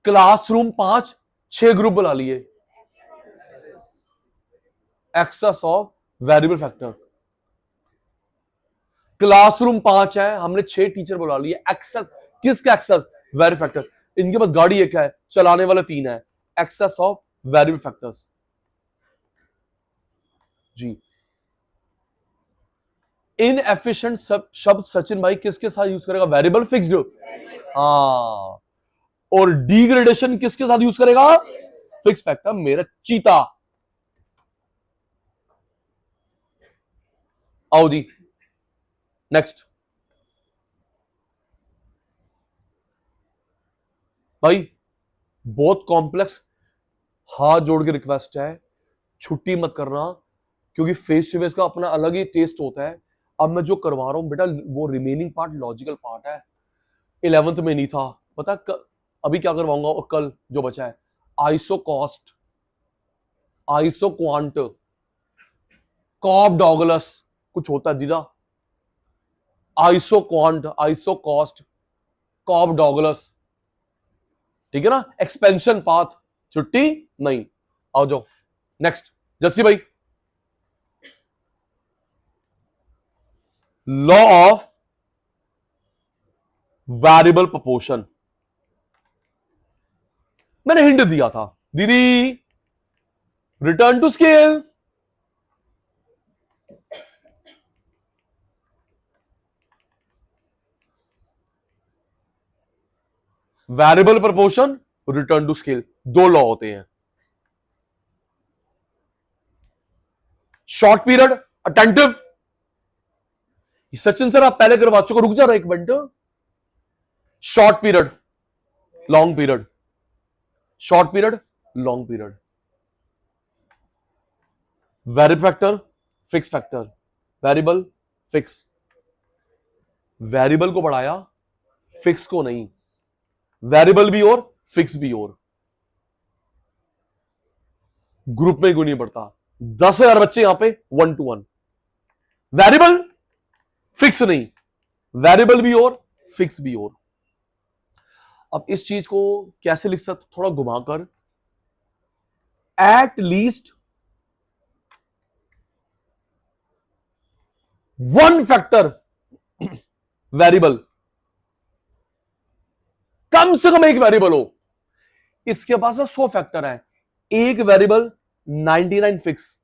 क्लासरूम 5, 6 ग्रुप बुला लिए, excess of variable factor. Classroom 5 है, हमने 6 टीचर बुला लिए, एक्सेस, किसका एक्सेस? Variable factor. इनके पास गाड़ी 1 है, चलाने वाले 3 है, एक्सेस ऑफ वेरिएबल फैक्टर्स। जी, इनएफिशिएंट शब्द सचिन भाई किसके साथ यूज करेगा? Variable fixed. हाँ, और डिग्रेडेशन किसके साथ यूज करेगा? फिक्स फैक्टर, मेरा चीता। आओ जी, नेक्स्ट। भाई बहुत कॉम्प्लेक्स, हाथ जोड़ के रिक्वेस्ट है, छुट्टी मत करना, क्योंकि फेस टू फेस का अपना अलग ही टेस्ट होता है। अब मैं जो करवा रहा हूं बेटा, वो रिमेनिंग पार्ट लॉजिकल पार्ट है, 11th में नहीं था पता। अभी क्या करवाऊंगा और कल जो बचा है, iso cost, iso quant, Cobb Douglas, कुछ होता है दीदा, iso quant, iso cost, Cobb Douglas, ठीक है ना, एक्सपेंशन पाथ, छुट्टी नहीं। आओ जाओ नेक्स्ट, जस्सी भाई, लॉ ऑफ वेरिएबल प्रोपोर्शन, मैंने हिंट दिया था दीदी, return to scale. Variable proportion, return to scale, दो लॉ होते हैं। Short period attentive, Sachin sir आप पहले करवा चुके, रुक जा रहा एक minute. Short period, long period, short period, long period, variable factor, fix factor, variable fix, variable को बढ़ाया फिक्स को नहीं, वेरिएबल भी और फिक्स भी और, ग्रुप में क्यों नहीं बढ़ता? 10,000 बच्चे यहां पे 1 to 1, वेरिएबल फिक्स नहीं, वेरिएबल भी और फिक्स भी और। अब इस चीज को कैसे लिख सकते, थोड़ा घुमाकर, at least one factor variable, कम से कम एक वेरिएबल हो। इसके पास 100 फैक्टर है, एक वेरिएबल 99 फिक्स,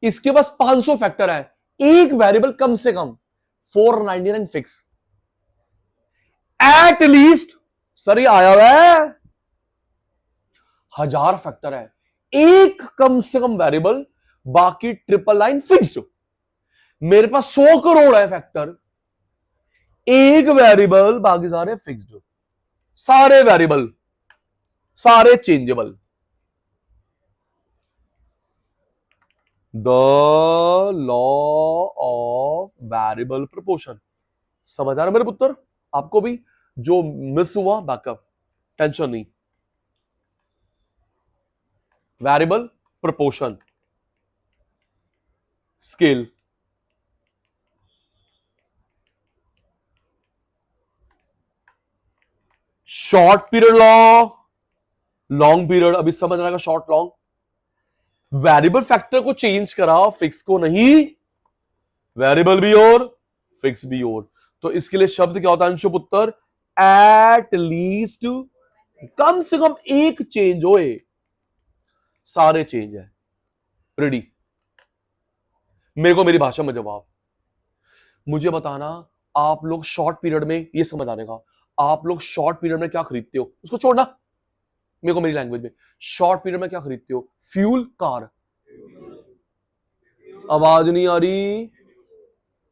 इसके पास 500 फैक्टर है, एक वेरिएबल कम से कम 499 फिक्स। एट लीस्ट सर ये आया हुआ है 1000 फैक्टर है, एक कम से कम वेरिएबल, बाकी ट्रिपल लाइन फिक्स्ड। मेरे पास 100 करोड़ है फैक्टर, एक वेरिएबल, बाकी सारे फिक्स्ड, सारे वेरिएबल, सारे changeable. The law of variable proportion, समझ आ रहा मेरे पुत्र? आपको भी जो मिस हुआ बैकअप, टेंशन नहीं। Variable proportion, scale, short period law, long period, अभी समझ आएगा शॉर्ट लॉन्ग। वेरिएबल फैक्टर को चेंज करा, फिक्स को नहीं, वेरिएबल भी और फिक्स भी और। तो इसके लिए शब्द क्या होता है अंशु पुत्र? एट लीस्ट, कम से कम एक चेंज होए, सारे चेंज है। रेडी? मेरे को मेरी भाषा में जवाब, मुझे बताना आप लोग शॉर्ट पीरियड में, ये समझ आने का, आप लोग शॉर्ट पीरियड में क्या खरीदते हो, उसको छोड़ना, मेरे को मेरी लैंग्वेज में, शॉर्ट पीरियड में क्या खरीदते हो? फ्यूल, कार, आवाज नहीं आ रही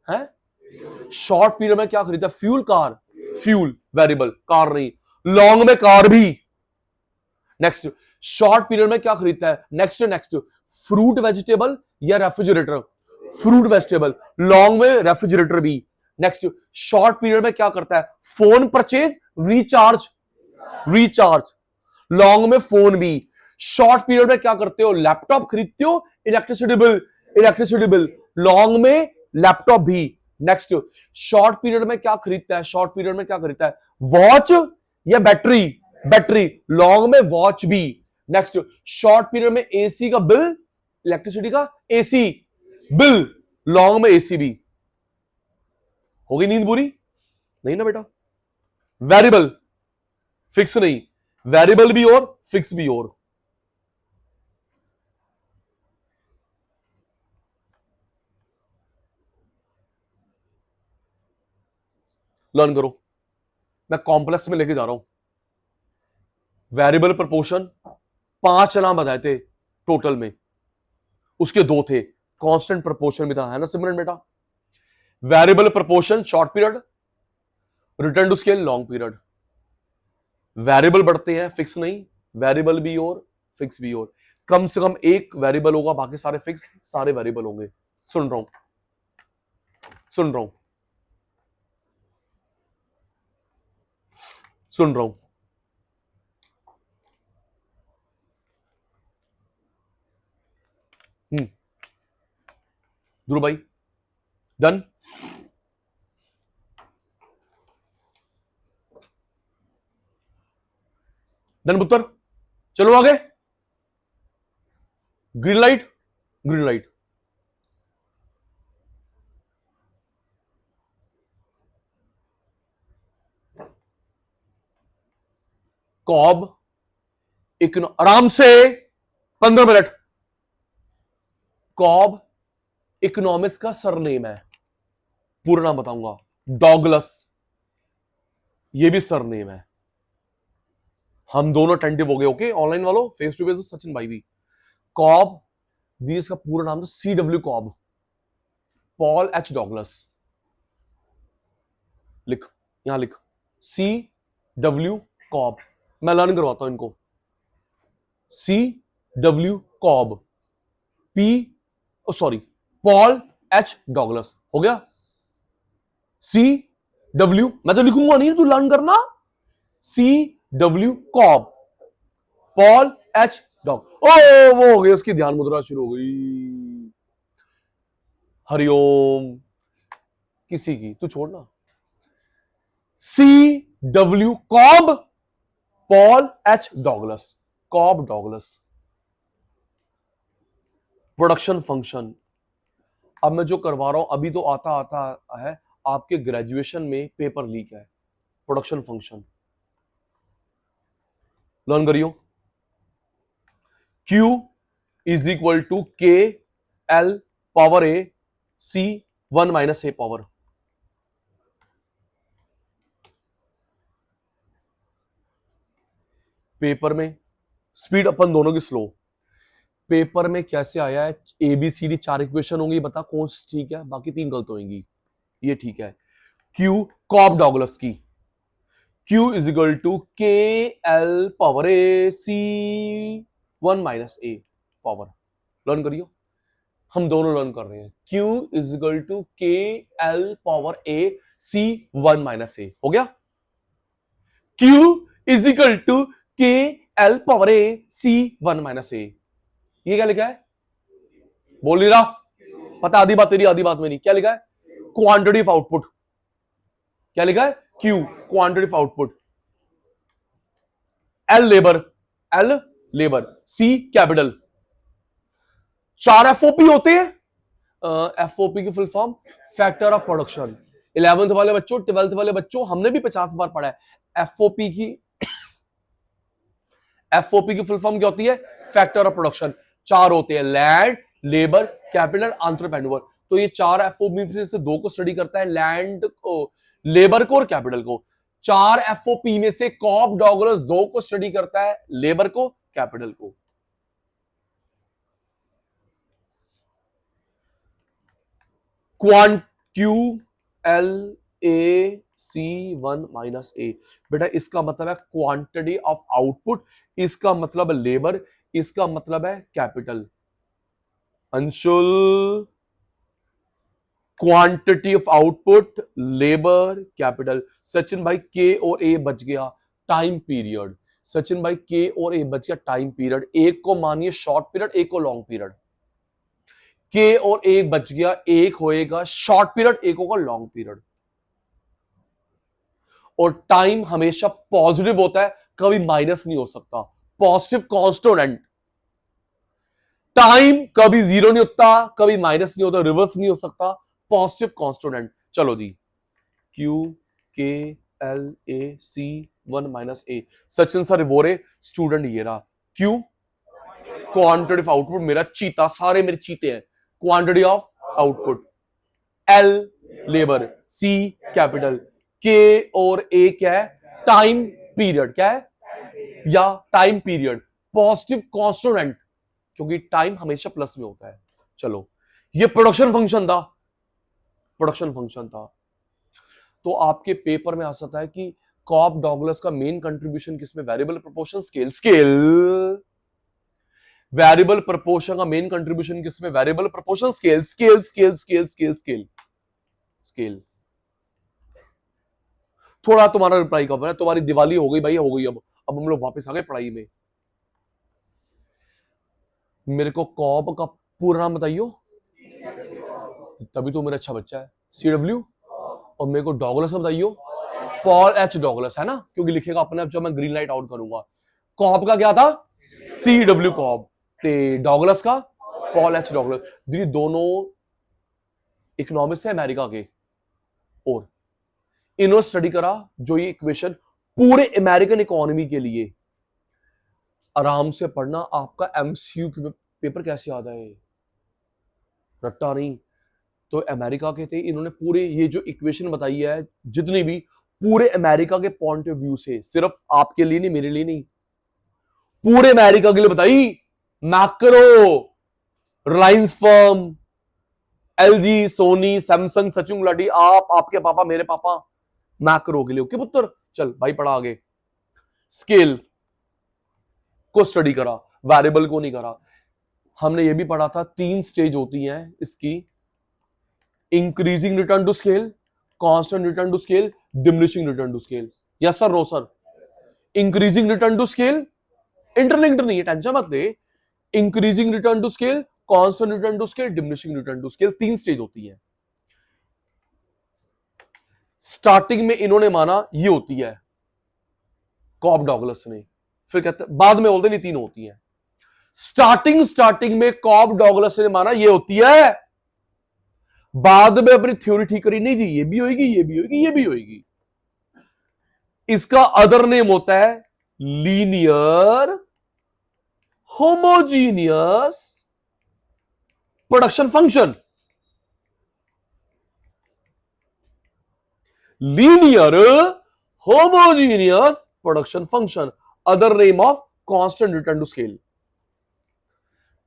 है? शॉर्ट पीरियड में क्या खरीदता है? Fuel, car, fuel variable, car नहीं, लॉन्ग में कार भी। नेक्स्ट, शॉर्ट पीरियड में क्या खरीदता है? नेक्स्ट नेक्स्ट, फ्रूट वेजिटेबल या रेफ्रिजरेटर? फ्रूट वेजिटेबल, लॉन्ग में रेफ्रिजरेटर भी। नेक्स्ट, शॉर्ट पीरियड में क्या करता है? Phone purchase, recharge, recharge, long में फोन भी। शॉर्ट पीरियड में क्या करते हो? लैपटॉप खरीदते हो, electricity bill, electricity bill, long में लैपटॉप भी। नेक्स्ट, शॉर्ट पीरियड में क्या खरीदता है? शॉर्ट पीरियड में क्या खरीदता है? वॉच या बैटरी? बैटरी, लॉन्ग में वॉच भी। नेक्स्ट, शॉर्ट पीरियड में एसी का बिल, इलेक्ट्रिसिटी का एसी बिल, लॉन्ग में एसी भी। हो गई नींद पूरी? नहीं ना बेटा? वेरिएबल फिक्स नहीं, वेरिएबल भी और फिक्स भी और। लर्न करो, मैं कॉम्प्लेक्स में लेके जा रहा हूं। वेरिएबल प्रोपोर्शन 5 नाम बताए थे टोटल में, उसके 2 थे, कांस्टेंट प्रोपोर्शन भी था, है ना सिमरन बेटा? Variable proportion short period, return to scale long period. Variable बढ़ते हैं, फिक्स नहीं, वेरिएबल भी और फिक्स भी और। कम से कम एक वेरिएबल होगा, बाकी सारे फिक्स, सारे वेरिएबल होंगे। सुन रहा हूं, सुन रहा हूं, सुन रहा हूं। ध्रुव भाई डन? देन पुत्र चलो आगे, green light, green light, Cobb आराम से 15 मिनट। कॉब इकोनॉमिक्स का सरनेम है, पूरा नाम बताऊंगा, डॉगलस, ये भी सरनेम है। हम दोनों अटेंटिव हो गए, ओके ऑनलाइन वालों, फेस टू फेस सचिन भाई भी। कॉब, इसका पूरा नाम था CW Cobb, Paul H Douglas. लिख, यहां लिख, CW कॉब, मैं लर्न करवाता हूं इनको। CW Cobb, Paul H Douglas, हो गया। CW, मैं तो लिखूंगा नहीं, तू लर्न करना। CW Cobb, Paul H Douglas, ओ वो हो गई, उसकी ध्यान मुद्रा शुरू हो गई। हरिओम किसी की, तू छोड़ना। CW Cobb, Paul H Douglas, Cobb Douglas. Production function, अब मैं जो करवा रहा हूं अभी तो आता आता है, आपके ग्रेजुएशन में पेपर लीक है। प्रोडक्शन फंक्शन लर्न करियो। Q is equal to KL power A C1 minus A power. Paper में स्पीड अपन दोनों की स्लो, पेपर में कैसे आया है, ABCD 4 इक्वेशन होंगी, बता कौन सी ठीक है, बाकी 3 गलत होंगी, ये ठीक है। Q कॉब डॉगलस की, Q is equal to KL power A C1 minus A power. Learn करियो, हम दोनों लर्न कर रहे हैं। Q is equal to KL power A C1 minus A, हो गया। Q is equal to KL power A C1 minus A, ये क्या लिखा है, बोल नहीं रहा, पता आधी बात तेरी आधी बात मेरी, क्या लिखा है, क्वांटिटी ऑफ आउटपुट, क्या लिखा है, Q quantity of output, L labour, C capital. 4 FOP होते हैं, FOP की full form factor of production. 11th वाले बच्चों, 12th वाले बच्चों, हमने भी 50 बार पढ़ा है। FOP की फुल फॉर्म क्या होती है, फैक्टर ऑफ प्रोडक्शन। 4 होते हैं, लैंड, लेबर, कैपिटल, एंटरप्रेन्योर। तो ये 4 FOP से 2 को स्टडी करता है, लैंड को, लेबर को और कैपिटल को। 4 FOP में से कॉब डॉगलस 2 को स्टडी करता है, लेबर को, कैपिटल को। क्वांट QLAC1 माइनस A, बेटा इसका मतलब है क्वांटिटी ऑफ आउटपुट, इसका मतलब लेबर, इसका मतलब है capital. Anshul, quantity of output, labour, capital. Sachin भाई के और ए बच गया, टाइम पीरियड। सचिन भाई के और ए बच गया, टाइम पीरियड। एक को मानिए शॉर्ट पीरियड, एक को लॉन्ग पीरियड। के और ए बच गया, एक होएगा शॉर्ट पीरियड, एक होगा लॉन्ग पीरियड। और टाइम हमेशा पॉजिटिव होता है, कभी माइनस नहीं हो सकता, पॉजिटिव कांस्टेंट। टाइम कभी जीरो नहीं होता, कभी माइनस नहीं होता, रिवर्स नहीं हो सकता, पॉजिटिव कांस्टेंट। चलो जी, Q K L A C1 minus A। Sachin sir वो रे स्टूडेंट, ये रहा Q क्वांटिटी ऑफ आउटपुट, मेरा चीता, सारे मेरे चीते हैं, quantity of output. L labour, C capital, K और A क्या है, टाइम पीरियड, क्या है, या टाइम पीरियड, पॉजिटिव कांस्टेंट, क्योंकि टाइम हमेशा प्लस में होता है। चलो, ये प्रोडक्शन फंक्शन था, प्रोडक्शन फंक्शन था। तो आपके पेपर में आ सकता है कि कॉब डॉगलस का मेन कंट्रीब्यूशन किसमें, variable proportion, scale. Variable proportion का मेन कंट्रीब्यूशन किसमें, वेरिएबल प्रोपोर्शन, स्केल। थोड़ा तुम्हारा रिप्लाई कब है, तुम्हारी दिवाली हो गई भाई, हो गई। अब हम लोग वापस आ गए पढ़ाई में। मेरे को कॉब का पूरा नाम बताइयो, तभी तो मेरा अच्छा बच्चा है। CW, और मेरे को डॉगलस बताइयो, पॉल एच डॉगलस, है ना, क्योंकि लिखेगा अपने आप जब मैं ग्रीन लाइट आउट करूंगा। कॉब का क्या था? CW Cobb. ते डॉगलस का पॉल एच डॉगलस। दीदी दोनों इकोनॉमिक्स है अमेरिका के, और इन्होंने स्टडी करा जो ये इक्वेशन पूरे अमेरिकन इकोनॉमी के लिए। आराम से पढ़ना, आपका एमसीयू पेपर कैसे याद है, रट्टा नहीं। तो अमेरिका के थे, इन्होंने पूरे ये जो इक्वेशन बताई है जितनी भी, पूरे अमेरिका के पॉइंट ऑफ व्यू से, सिर्फ आपके लिए नहीं, मेरे लिए नहीं, पूरे अमेरिका के लिए बताई। Macro, Reliance firm, LG, Sony, Samsung, Sachin Gulati, आप, आपके पापा, मेरे पापा, मैक्रो के लिए। ओके पुत्र, चल भाई पढ़ा आगे। स्केल को स्टडी करा, वेरिएबल को नहीं करा। हमने ये भी पढ़ा था 3 स्टेज होती हैं इसकी, increasing return to scale, constant return to scale, diminishing return to scale. Yes sir, no sir? Increasing return to scale interlinked नहीं है, टेंशन मत ले। Increasing return to scale, constant return to scale, diminishing return to scale, 3 stage होती है। Starting में इन्होंने माना ये होती है कॉब डॉगलस ने, फिर कहते बाद में बोलते नहीं, 3 होती है। स्टार्टिंग में कॉब डॉगलस ने माना ये होती है, बाद में अपनी थ्योरी ठीक करी, नहीं जी ये भी होगी, ये भी होगी, ये भी होगी। इसका अदर नेम होता है linear homogeneous production function. Linear homogeneous production function, other name of constant return to scale.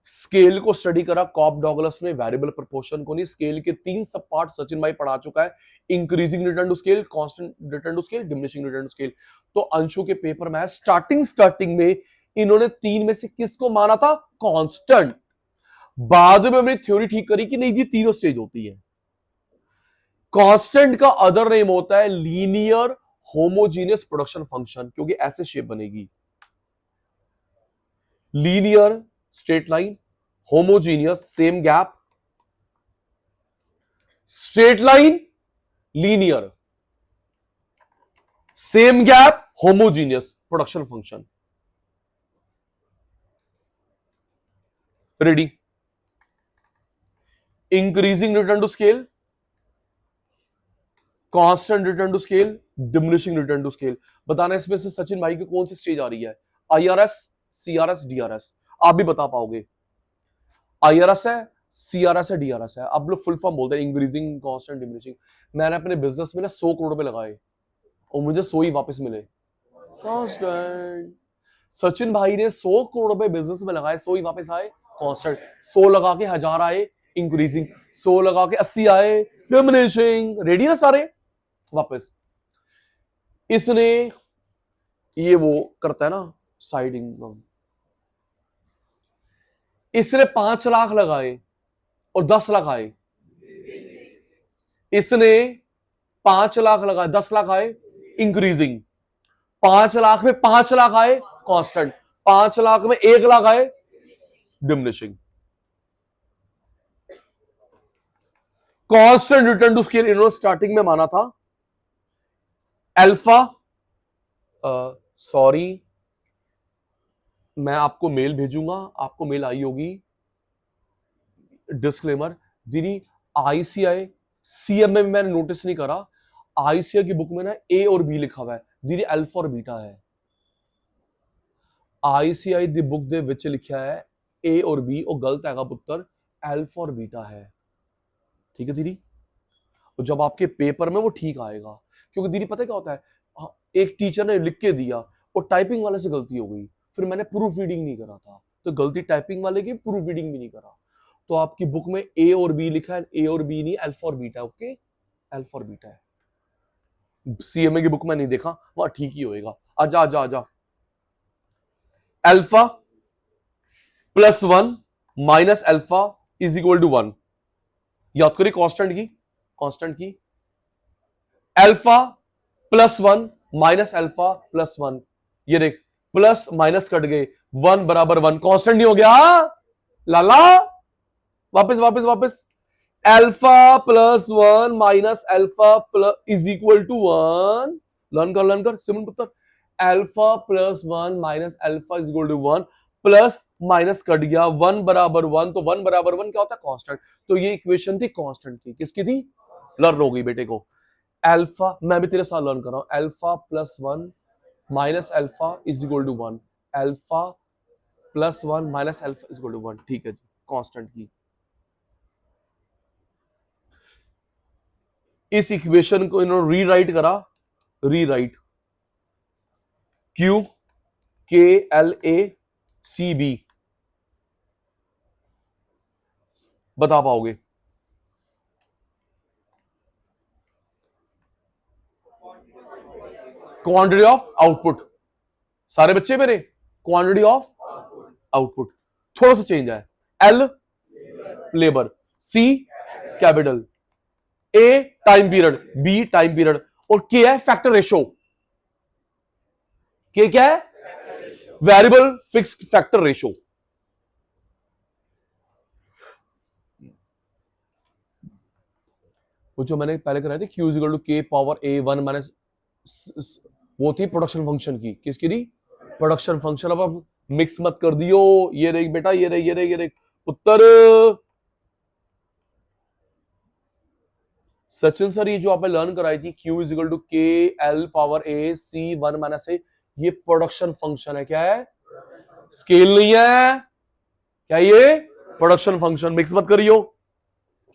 Scale को स्टडी करा कॉब डॉगलस ने, वेरिएबल प्रोपोर्शन को नहीं। स्केल के 3 सब पार्ट सचिन भाई पढ़ा चुका है, increasing return to scale, constant return to scale, diminishing return to scale. तो अंशु के पेपर में स्टार्टिंग में इन्होंने 3 में से किसको माना था? कांस्टेंट। बाद में हमने थ्योरी ठीक करी कि नहीं जी तीनों स्टेज होती है। कांस्टेंट का अदर नेम होता है लीनियर होमोजीनियस प्रोडक्शन फंक्शन, क्योंकि ऐसे शेप बनेगी, linear straight line, homogeneous same gap, straight line linear, same gap homogeneous production function. Ready? Increasing return to scale, constant return to scale, diminishing return to scale. बताना इसमें से सचिन भाई की कौन सी stage आ रही है? IRS, CRS, DRS? आप भी बता पाओगे। IRS है, CRS है, DRS है। आप लोग फुल फॉर्म बोलते हैं इंक्रीजिंग, कांस्टेंट, डिमिनिशिंग। मैंने अपने बिजनेस में ना 100 करोड़ रुपए लगाए और मुझे 100 ही वापस मिले। कांस्टेंट। सचिन भाई ने 100 करोड़ रुपए बिजनेस में लगाए, 100 ही वापस आए, कांस्टेंट। 100 लगा के 1000 आए, इंक्रीजिंग। 100 लगा के 80 आए, डिमिनिशिंग। रेडी ना सारे? वापस इसने ये वो करता है ना साइड इनकम, इसने 5 लाख लगाए और 10 लाख आए। इसने 5 लाख लगाए, 10 लाख आए, इंक्रीजिंग। 5 लाख में 5 लाख आए, कांस्टेंट। 5 लाख में 1 लाख आए, diminishing. Constant return to scale इन्होंने स्टार्टिंग में माना था अल्फा। सॉरी, मैं आपको मेल भेजूंगा, आपको मेल आई होगी। डिस्क्लेमर दीदी, ICI CMA में मैंने नोटिस नहीं करा, ICI की बुक में ना A और B लिखा हुआ है दीदी, अल्फा और बीटा है। ICI दी बुक दे विच लिखा है A और B, और गलत हैगा पुत्र, अल्फा और बीटा है। ठीक है दीदी? और जब आपके पेपर में वो ठीक आएगा, क्योंकि दीदी पता है क्या होता है, एक टीचर ने लिख के दिया और टाइपिंग वाले से गलती हो गई, फिर मैंने प्रूफ रीडिंग नहीं करा था, तो गलती टाइपिंग वाले की, प्रूफ रीडिंग भी नहीं करा। तो आपकी बुक में A और B लिखा है, A और B नहीं, अल्फा और बीटा। ओके, अल्फा और बीटा है। CMA की बुक में नहीं देखा, वहां ठीक ही होएगा। आजा आजा आजा। Alpha plus 1 minus alpha is equal to 1। याद करिए कांस्टेंट की alpha plus 1 minus alpha plus 1। ये देख, प्लस माइनस कट गए, 1 बराबर 1, कांस्टेंट नहीं हो गया लाला? वापस alpha plus 1 minus alpha plus is equal to 1। Learn कर सिमन पुत्र। Alpha plus 1 minus alpha is equal to 1, plus minus cut गया, 1 बराबर 1, तो 1 बराबर 1 क्या होता है? कांस्टेंट। तो ये इक्वेशन थी कांस्टेंट की, किसकी थी? लर्न हो गई बेटे को। अल्फा, मैं भी तेरे साथ लर्न कर रहा हूं, alpha plus 1 minus alpha is equal to 1, alpha plus 1 minus alpha is equal to 1, ठीक है जी, कांस्टेंट की। इस इक्वेशन को इन्होंने रीराइट करा, rewrite Q K L A C B, बता पाओगे? क्वांटिटी ऑफ आउटपुट, सारे बच्चे मेरे, क्वांटिटी ऑफ आउटपुट, थोड़ा सा चेंज है। L labour, C capital, A time period, B time period, और K है फैक्टर रेशो। K क्या है? Variable fixed factor ratio. वो जो मैंने पहले कराए थे Q equal to K power A1 minus, वो थी प्रोडक्शन फंक्शन की, किसकी थी? Production function. अब मिक्स मत कर दियो, ये देख बेटा, ये देख, ये देख, ये देख उत्तर। सचिन सर, ये जो आपने लर्न कराई थी Q is equal to K L power A C 1 minus ए, ये प्रोडक्शन फंक्शन है। क्या है? स्केल नहीं है। क्या ये? Production function. मिक्स मत करियो।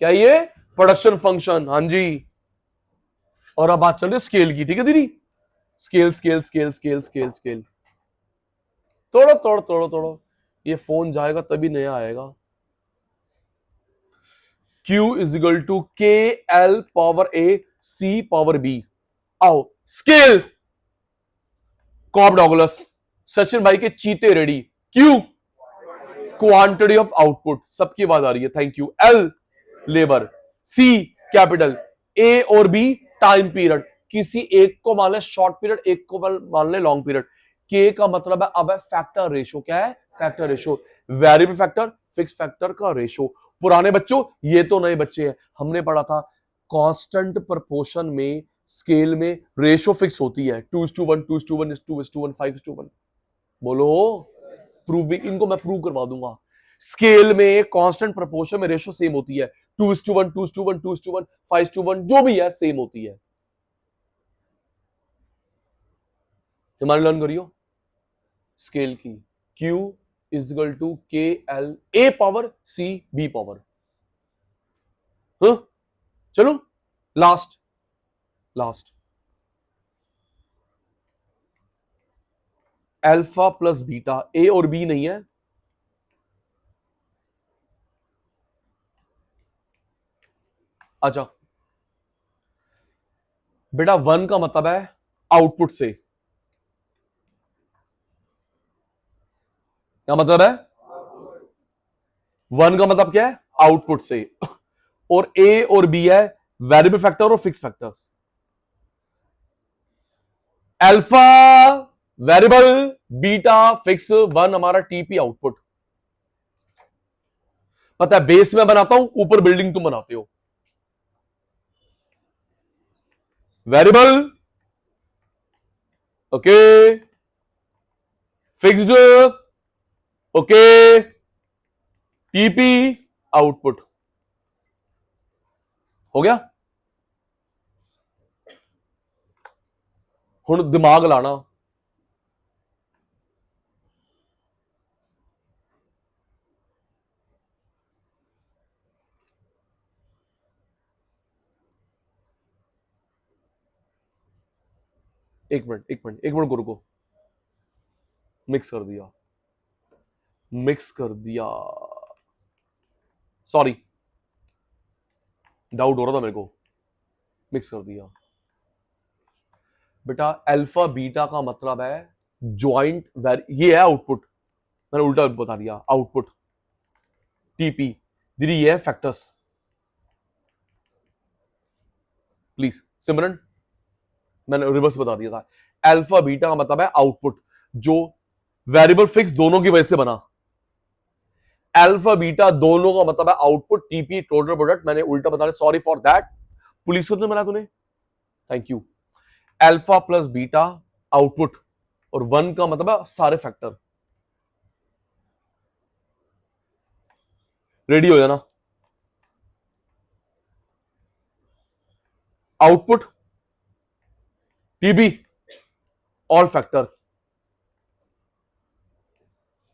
क्या ये? प्रोडक्शन फंक्शन, हाँ जी। और अब बात चल रही है स्केल की, ठीक है दीदी? Scale scale scale scale scale scale, तोड़ो तोड़ो तोड़ो तोड़ो, ये फोन जाएगा तभी नया आएगा। Q is equal to K L power A C power B. आओ स्केल, कॉब डॉगलस, सचिन भाई के चीते ready. Q quantity of output, सबकी आवाज आ रही है, thank you. L labour, C capital, A और B टाइम पीरियड, किसी एक को मान ले शॉर्ट पीरियड, एक को मान ले लॉन्ग पीरियड। K का मतलब है अब है फैक्टर रेशो। क्या है? Factor ratio, variable factor fix factor का रेशो। पुराने बच्चों, ये तो नए बच्चे हैं, हमने पढ़ा था कांस्टेंट प्रोपोर्शन में स्केल में रेशो फिक्स होती है 2:1, 2:1, 2:1, 5:1। बोलो प्रूव भी, इनको मैं प्रूव करवा दूंगा। स्केल में कांस्टेंट प्रोपोर्शन में रेशो सेम होती है 2:1, 2:1, 2:1, 5:1, जो भी है सेम होती है। हमारे लर्न करियो स्केल की। Q is equal to K L A power C B power. चलो last, last alpha plus beta, A और बी नहीं है। अच्छा बेटा, 1 का मतलब है आउटपुट से। क्या मतलब है? 1 का मतलब क्या है? आउटपुट से। और ए और बी है वेरिएबल फैक्टर और fix factor. Alpha variable, beta fix, 1 हमारा टीपी आउटपुट। पता है बेस में बनाता हूं, ऊपर बिल्डिंग तुम बनाते हो। Variable okay, fixed okay, TP output. हो गया? हुण दिमाग लाना। एक मिनट एक मिनट एक मिनट को रुको। मिक्स कर दिया, मिक्स कर दिया, सॉरी, डाउट हो रहा था मेरे को, मिक्स कर दिया। बेटा अल्फा बीटा का मतलब है ज्वाइंट, ये है आउटपुट, मैंने उल्टा बता दिया, आउटपुट टीपी। दीदी ये है फैक्टर्स। प्लीज सिमरन, मैंने रिवर्स बता दिया था। अल्फा बीटा का मतलब है आउटपुट, जो वेरिएबल फिक्स दोनों की वजह से बना। अल्फा बीटा दोनों का मतलब है आउटपुट टीपी टोटल प्रोडक्ट। मैंने उल्टा बता दिया, सॉरी फॉर दैट। पुलिस को तो बना तूने, thank you. Alpha plus beta output और 1 का मतलब है सारे फैक्टर। रेडी हो जाना। Output TB all factor.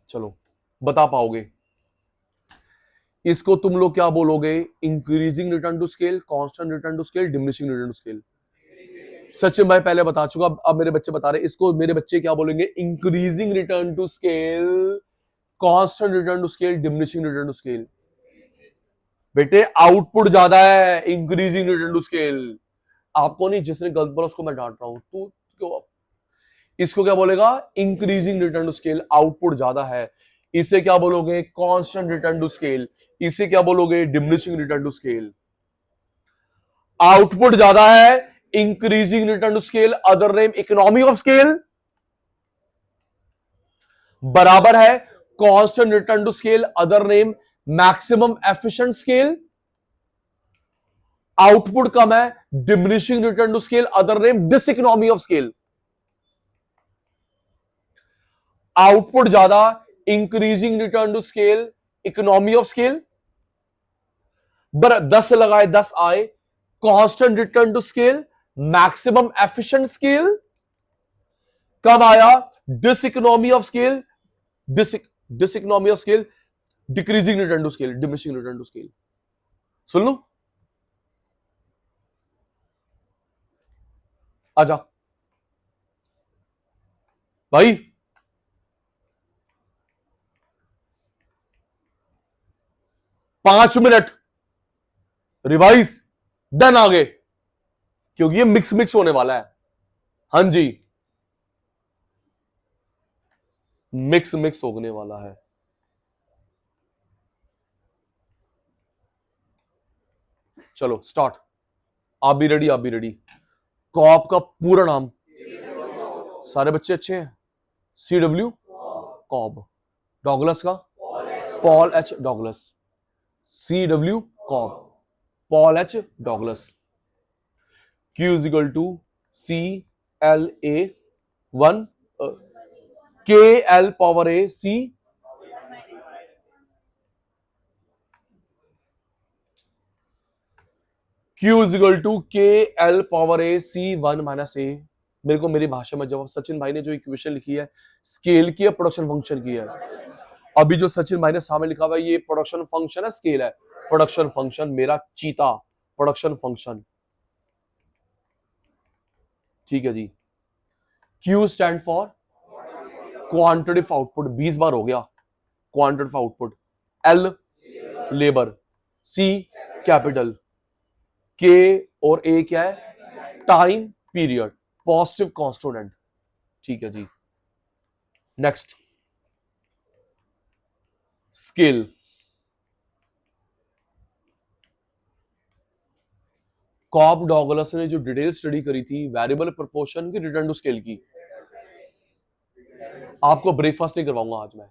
चलो बता पाओगे इसको तुम लोग क्या बोलोगे? Increasing return to scale, constant return to scale, diminishing return to scale. Sachin भाई पहले बता चुका, अब मेरे बच्चे बता रहे, इसको मेरे बच्चे क्या बोलेंगे? Increasing return to scale, constant return to scale, diminishing return to scale. बेटे आउटपुट ज्यादा है, इंक्रीजिंग रिटर्न टू स्केल। आपको नहीं, जिसने गलत बोला उसको मैं डांट रहा हूं। तू क्यों? इसको क्या बोलेगा? Increasing return to scale, output ज्यादा है। इसे क्या बोलोगे? Constant return to scale. इसे क्या बोलोगे? Diminishing return to scale. Output ज्यादा है, increasing return to scale, other name economy of scale, बराबर है constant return to scale, other name maximum efficient scale. Output कम है, diminishing return to scale, other name diseconomy of scale. Output ज्यादा, increasing return to scale, economy of scale. 10 लगाए 10 आए, constant return to scale, maximum efficient scale. कब आया? Diseconomy of scale, diseconomy of scale, decreasing return to scale, diminishing return to scale. सुन लो, आजा भाई। पांच मिनट रिवाइज, देन आगे, क्योंकि ये मिक्स मिक्स होने वाला है। हां जी, मिक्स मिक्स होने वाला है। चलो स्टार्ट। आप भी रेडी? आप भी रेडी? कॉप का पूरा नाम? सारे बच्चे अच्छे हैं? CW Cobb. डॉगलस का? Paul H Douglas. CW Cobb, Paul H Douglas. Q is equal to CLA1 KL power A C Q is equal to KL power A C1 minus A। मेरे को मेरी भाषा में जवाब, सचिन भाई ने जो इक्वेशन लिखी है स्केल की है, प्रोडक्शन फंक्शन की है। अभी जो सचिन भाई ने सामने लिखा हुआ है ये प्रोडक्शन फंक्शन है, स्केल है। प्रोडक्शन फंक्शन मेरा चीता, प्रोडक्शन फंक्शन। ठीक है जी। Q stand for quantity output, 20 बार हो गया quantity output. L labour, C capital, K और A क्या है? Time period, positive constant. ठीक है जी। Next, scale. कॉब डॉगलस ने जो डिटेल स्टडी करी थी वेरिएबल प्रोपोर्शन की रिटर्न टू स्केल की, आपको ब्रेकफास्ट नहीं करवाऊंगा आज मैं।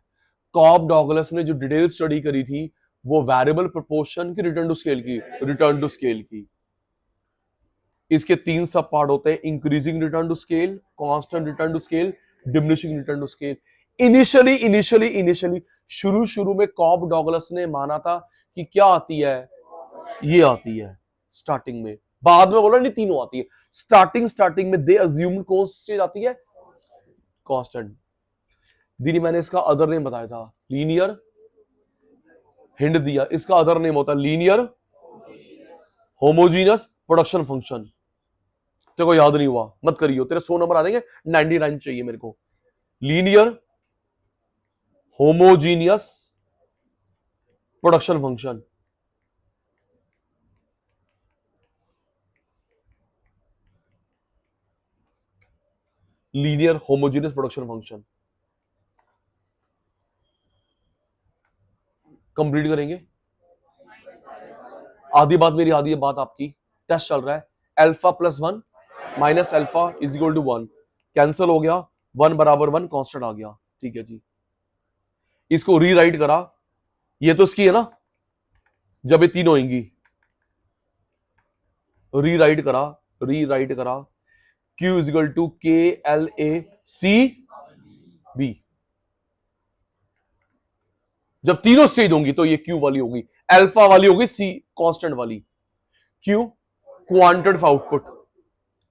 कॉब डॉगलस ने जो डिटेल स्टडी करी थी वो वेरिएबल प्रोपोर्शन की रिटर्न टू स्केल की, रिटर्न टू स्केल की। इसके 3 सब पार्ट होते हैं, increasing return to scale, constant return to scale, diminishing return to scale. Initially शुरू में कॉब डॉगलस ने माना था कि क्या आती है? ये आती है स्टार्टिंग में, बाद में बोला नहीं तीनों आती है। स्टार्टिंग में दे अज्यूम कौन सी चीज आती है? कांस्टेंट। दीदी मैंने इसका अदर नेम बताया था, लीनियर। हिंट दिया, इसका अदर नेम होता है लीनियर होमोजीनियस प्रोडक्शन फंक्शन। तेरे को याद नहीं हुआ मत करियो, तेरे 100 नंबर आ जाएंगे, 99 चाहिए मेरे को। Linear homogeneous production function. Linear homogeneous production function complete करेंगे। आधी बात मेरी, आधी बात आपकी। टेस्ट चल रहा है। Alpha plus 1 minus alpha is equal to 1, cancel हो गया, 1 बराबर 1 कांस्टेंट आ गया। ठीक है जी। इसको रीराइट करा, ये तो इसकी है ना, जब ये तीनों होंगी, रीराइट करा, Q is equal to KLA C B. जब तीनों स्टेज होंगी तो ये क्यू वाली होगी, अल्फा वाली होगी सी कांस्टेंट वाली, Q quantity output,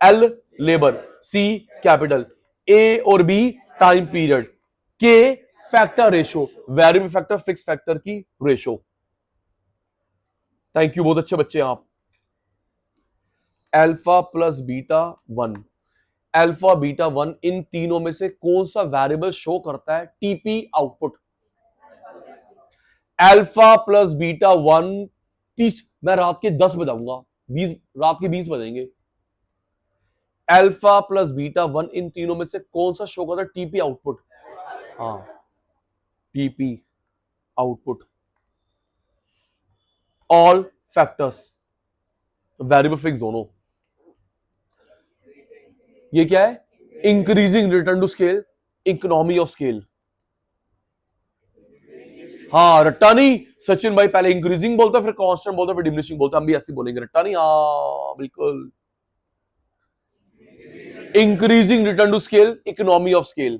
L labour, C capital, A और B time period, K factor ratio, variable factor fix factor की रेशो। थैंक यू, बहुत अच्छे बच्चे आप। Alpha plus beta one, alpha beta one, इन तीनों में से कौन सा वेरिएबल शो करता है TP output? Alpha plus beta one 30, मैं रात के 10 बजाऊंगा, 20, रात के 20 बजेंगे। अल्फा प्लस बीटा वन, इन तीनों में से कौन सा शो करता है टीपी आउटपुट? हाँ, TP output. All factors, variable fix दोनों। ये क्या है? Increasing return to scale, economy of scale. हाँ, रट्टा नहीं सचिन भाई, पहले इंक्रीजिंग बोलता फिर कांस्टेंट बोलता फिर डिमिनिशिंग बोलता, हम भी ऐसे बोलेंगे, रट्टा नहीं। हाँ बिल्कुल, increasing return to scale, economy of scale,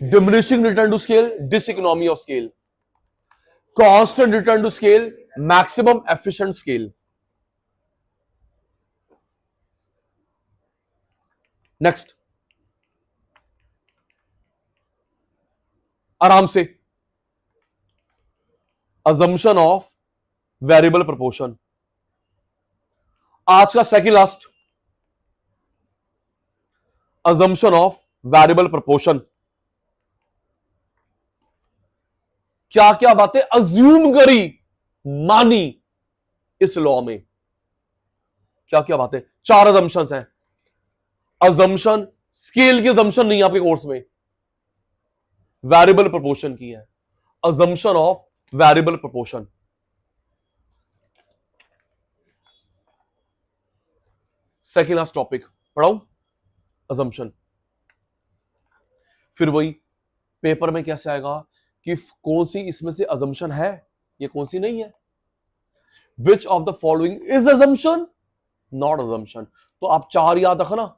diminishing return to scale, diseconomy of scale, constant return to scale, maximum efficient scale. Next, आराम से, assumption ऑफ वेरिएबल प्रोपोर्शन। आज का second last, assumption of variable proportion. क्या क्या बातें assume करी, मानी इस लॉ में? क्या क्या बातें? 4 assumptions हैं। assumption, स्केल की assumption नहीं आपके कोर्स में, वेरिएबल प्रोपोर्शन की है। assumption of variable proportion. Second last topic पढ़ाऊं, assumption। फिर वही पेपर में कैसे आएगा कि कौन सी इसमें से assumption है, ये कौन सी नहीं है। विच of the following is assumption, not assumption। तो आप 4 याद रखना,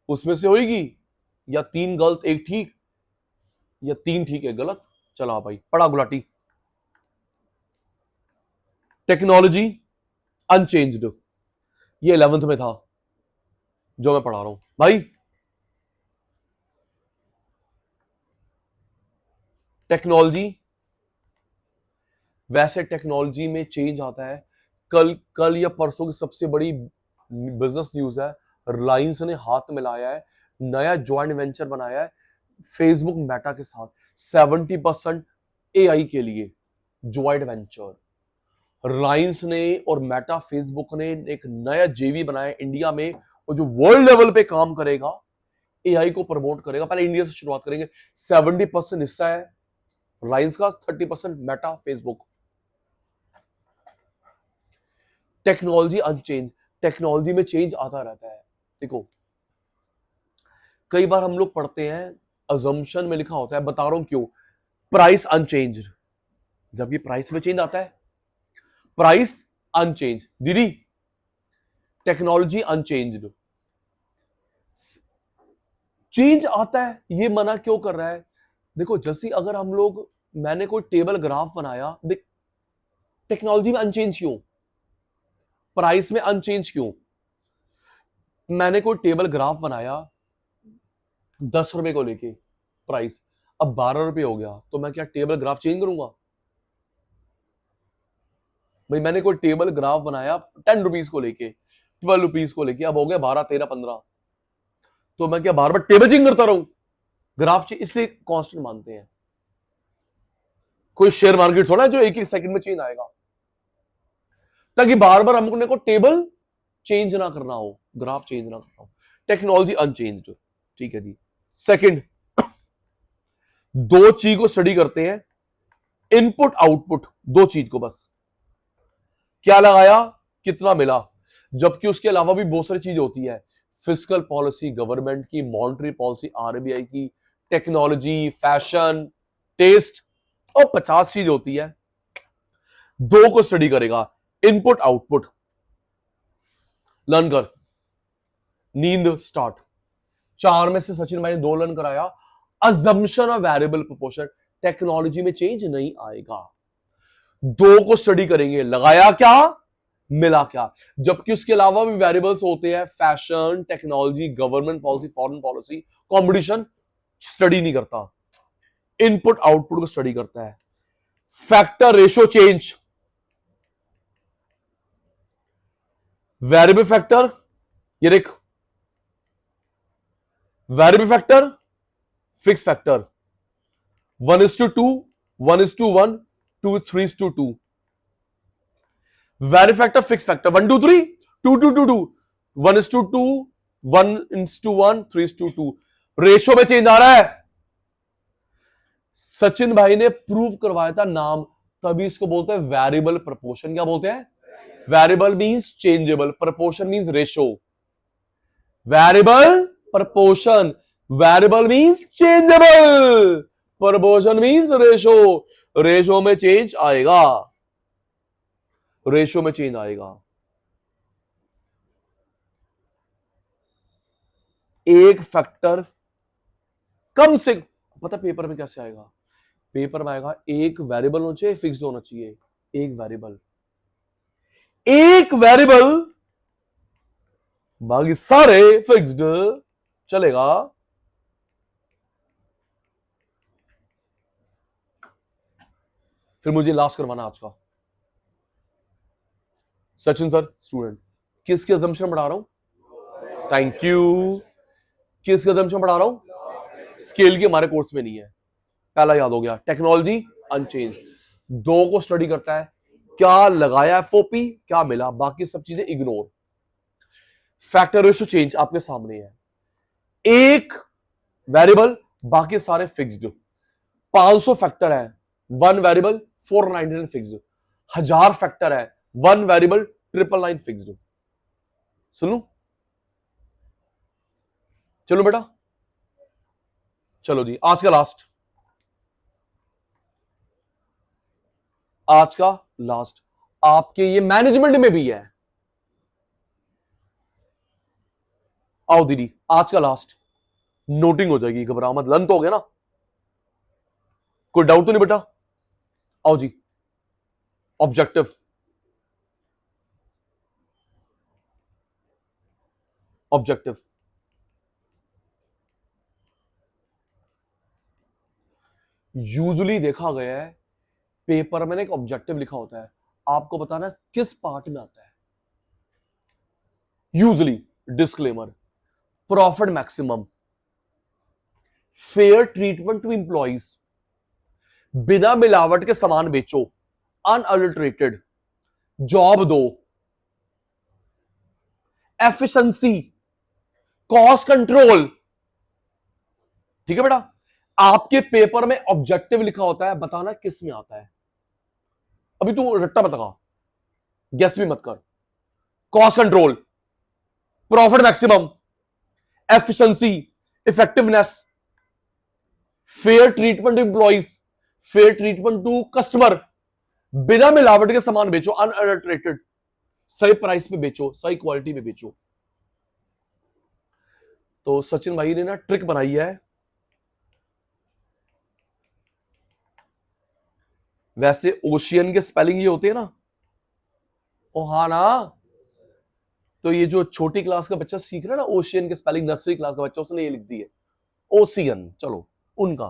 उसमें से होगी या 3 गलत 1 ठीक, या 3 ठीक 1 गलत। चला भाई, पढ़ा गुलाटी। टेक्नोलॉजी अनचेंज्ड, ये 11th में था जो मैं पढ़ा रहा हूं भाई। टेक्नोलॉजी, वैसे टेक्नोलॉजी में चेंज आता है। कल या परसों की सबसे बड़ी बिजनेस न्यूज है, रिलायंस ने हाथ मिलाया है, नया ज्वाइंट वेंचर बनाया है फेसबुक मेटा के साथ, 70% एआई के लिए ज्वाइंट वेंचर। रिलायंस ने और मेटा फेसबुक ने एक नया जेवी बनाया इंडिया में, और जो वर्ल्ड लेवल पे काम करेगा, एआई को प्रमोट करेगा। पहले इंडिया से शुरुआत करेंगे। 70% हिस्सा है रिलायंस का, 30% Meta Facebook. Technology unchange, technology में चेंज आता रहता है। देखो, कई बार हम लोग पढ़ते हैं assumption में लिखा होता है, बता रहा हूं क्यों, प्राइस अनचेंज। जब ये प्राइस में चेंज आता है, प्राइस अनचेंज, दीदी टेक्नोलॉजी अनचेंज्ड, चेंज आता है, ये मना क्यों कर रहा है? देखो, जैसे अगर हम लोग, मैंने कोई टेबल ग्राफ बनाया, देख टेक्नोलॉजी में अनचेंज क्यों, प्राइस में अनचेंज क्यों? मैंने कोई टेबल ग्राफ बनाया 10 रुपए को लेके प्राइस, अब 12 रुपए हो गया, तो मैं क्या टेबल ग्राफ चेंज करूंगा? भाई मैंने कोई टेबल ग्राफ बनाया 10 रुपीज को लेके, 12 रुपीज को लेके, अब हो गया 12, 13, 15, तो मैं क्या बार बार टेबल चेंज करता रहूं? ग्राफ चेंज इसलिए कांस्टेंट मानते हैं। कोई शेयर मार्केट थोड़ा है जो एक सेकंड में चेंज आएगा, ताकि बार बार हमने को टेबल चेंज ना करना हो, ग्राफ चेंज ना करना हो। टेक्नोलॉजी अनचेंज्ड, ठीक है जी। सेकंड, 2 चीज को स्टडी करते हैं, इनपुट आउटपुट, 2 चीज को बस, क्या लगाया कितना मिला, जबकि उसके अलावा भी बहुत सारी चीज होती है, फिस्कल पॉलिसी गवर्नमेंट की, मॉनेटरी पॉलिसी आरबीआई की, टेक्नोलॉजी, फैशन, टेस्ट, और 50 चीज होती है। 2 को स्टडी करेगा, इनपुट आउटपुट। लर्न कर, नींद स्टार्ट। 4 में से सचिन भाई ने 2 लर्न कराया, assumption of variable proportion, technology में चेंज नहीं आएगा। दो को स्टडी करेंगे, लगाया क्या मिला क्या, जबकि उसके अलावा भी वेरिएबल्स होते हैं, fashion, technology, government policy, foreign policy, competition study नहीं करता, इनपुट आउटपुट को स्टडी करता है। Factor ratio change, variable factor, ये देख variable factor, fix factor, 1:2, 1:1, 2:3:2, variable factor, fix factor, 1:3, 2:2, 1:2, 1:1, 3:2, ratio में चेंज आ रहा है। सचिन भाई ने प्रूव करवाया था नाम, तभी इसको बोलते हैं वेरिएबल प्रोपोर्शन। क्या बोलते हैं? Variable means changeable, proportion means ratio. Variable proportion, variable means changeable, proportion means ratio. Ratio में चेंज आएगा, रेशियो में चेंज आएगा। एक फैक्टर कम से, पता पेपर में कैसे आएगा? पेपर में आएगा एक वेरिएबल होना चाहिए, फिक्स्ड होना चाहिए। एक वेरिएबल बाकी सारे फिक्स्ड चलेगा। फिर मुझे लास्ट करवाना आज का। सचिन सर स्टूडेंट, किसकी अजम्पशन बढ़ा रहा हूं? Thank you. किसकी अजम्पशन बढ़ा रहा हूं? स्केल की हमारे कोर्स में नहीं है, पहला याद हो गया। टेक्नोलॉजी अनचेंज, दो को स्टडी करता है, क्या लगाया एफओपी, क्या मिला, बाकी सब चीजें इग्नोर। फैक्टर रेशियो चेंज आपके सामने है, एक वेरिएबल बाकी सारे फिक्स्ड। 500 फैक्टर है, वन वेरिएबल 499 फिक्स्ड। 1000 फैक्टर है, वन वेरिएबल 999 फिक्स्ड। सुन लू? चलो बेटा, चलो जी, आज का लास्ट, आज का लास्ट आपके ये मैनेजमेंट में भी है। आओ दीदी, आज का लास्ट नोटिंग हो जाएगी, घबरा मत, लन तो हो गया ना, कोई डाउट तो नहीं बेटा? आओ जी, ऑब्जेक्टिव, ऑब्जेक्टिव यूजुअली देखा गया है पेपर में एक ऑब्जेक्टिव लिखा होता है, आपको बताना किस पार्ट में आता है। Usually disclaimer, profit maximum, fair treatment to employees, बिना मिलावट के सामान बेचो, अनअडल्टरेटेड, जॉब दो, एफिशिएंसी, कॉस्ट कंट्रोल। ठीक है बेटा, आपके पेपर में ऑब्जेक्टिव लिखा होता है, बताना किस में आता है। अभी तू रट्टा मत लगा, गेस भी मत कर। Cost control, profit maximum, efficiency, effectiveness, fair treatment to employees, fair treatment to customer, बिना मिलावट के सामान बेचो, अनअडल्टरेटेड, सही प्राइस पे बेचो, सही क्वालिटी में बेचो। तो सचिन भाई ने ना ट्रिक बनाई है, वैसे ओशियन के स्पेलिंग ये होते हैं ना, ओ हाँ ना, तो ये जो छोटी क्लास का बच्चा सीख रहा है ना ओशियन के स्पेलिंग, नर्सरी क्लास का बच्चा, उसने ये लिख दी है ओशियन। चलो उनका,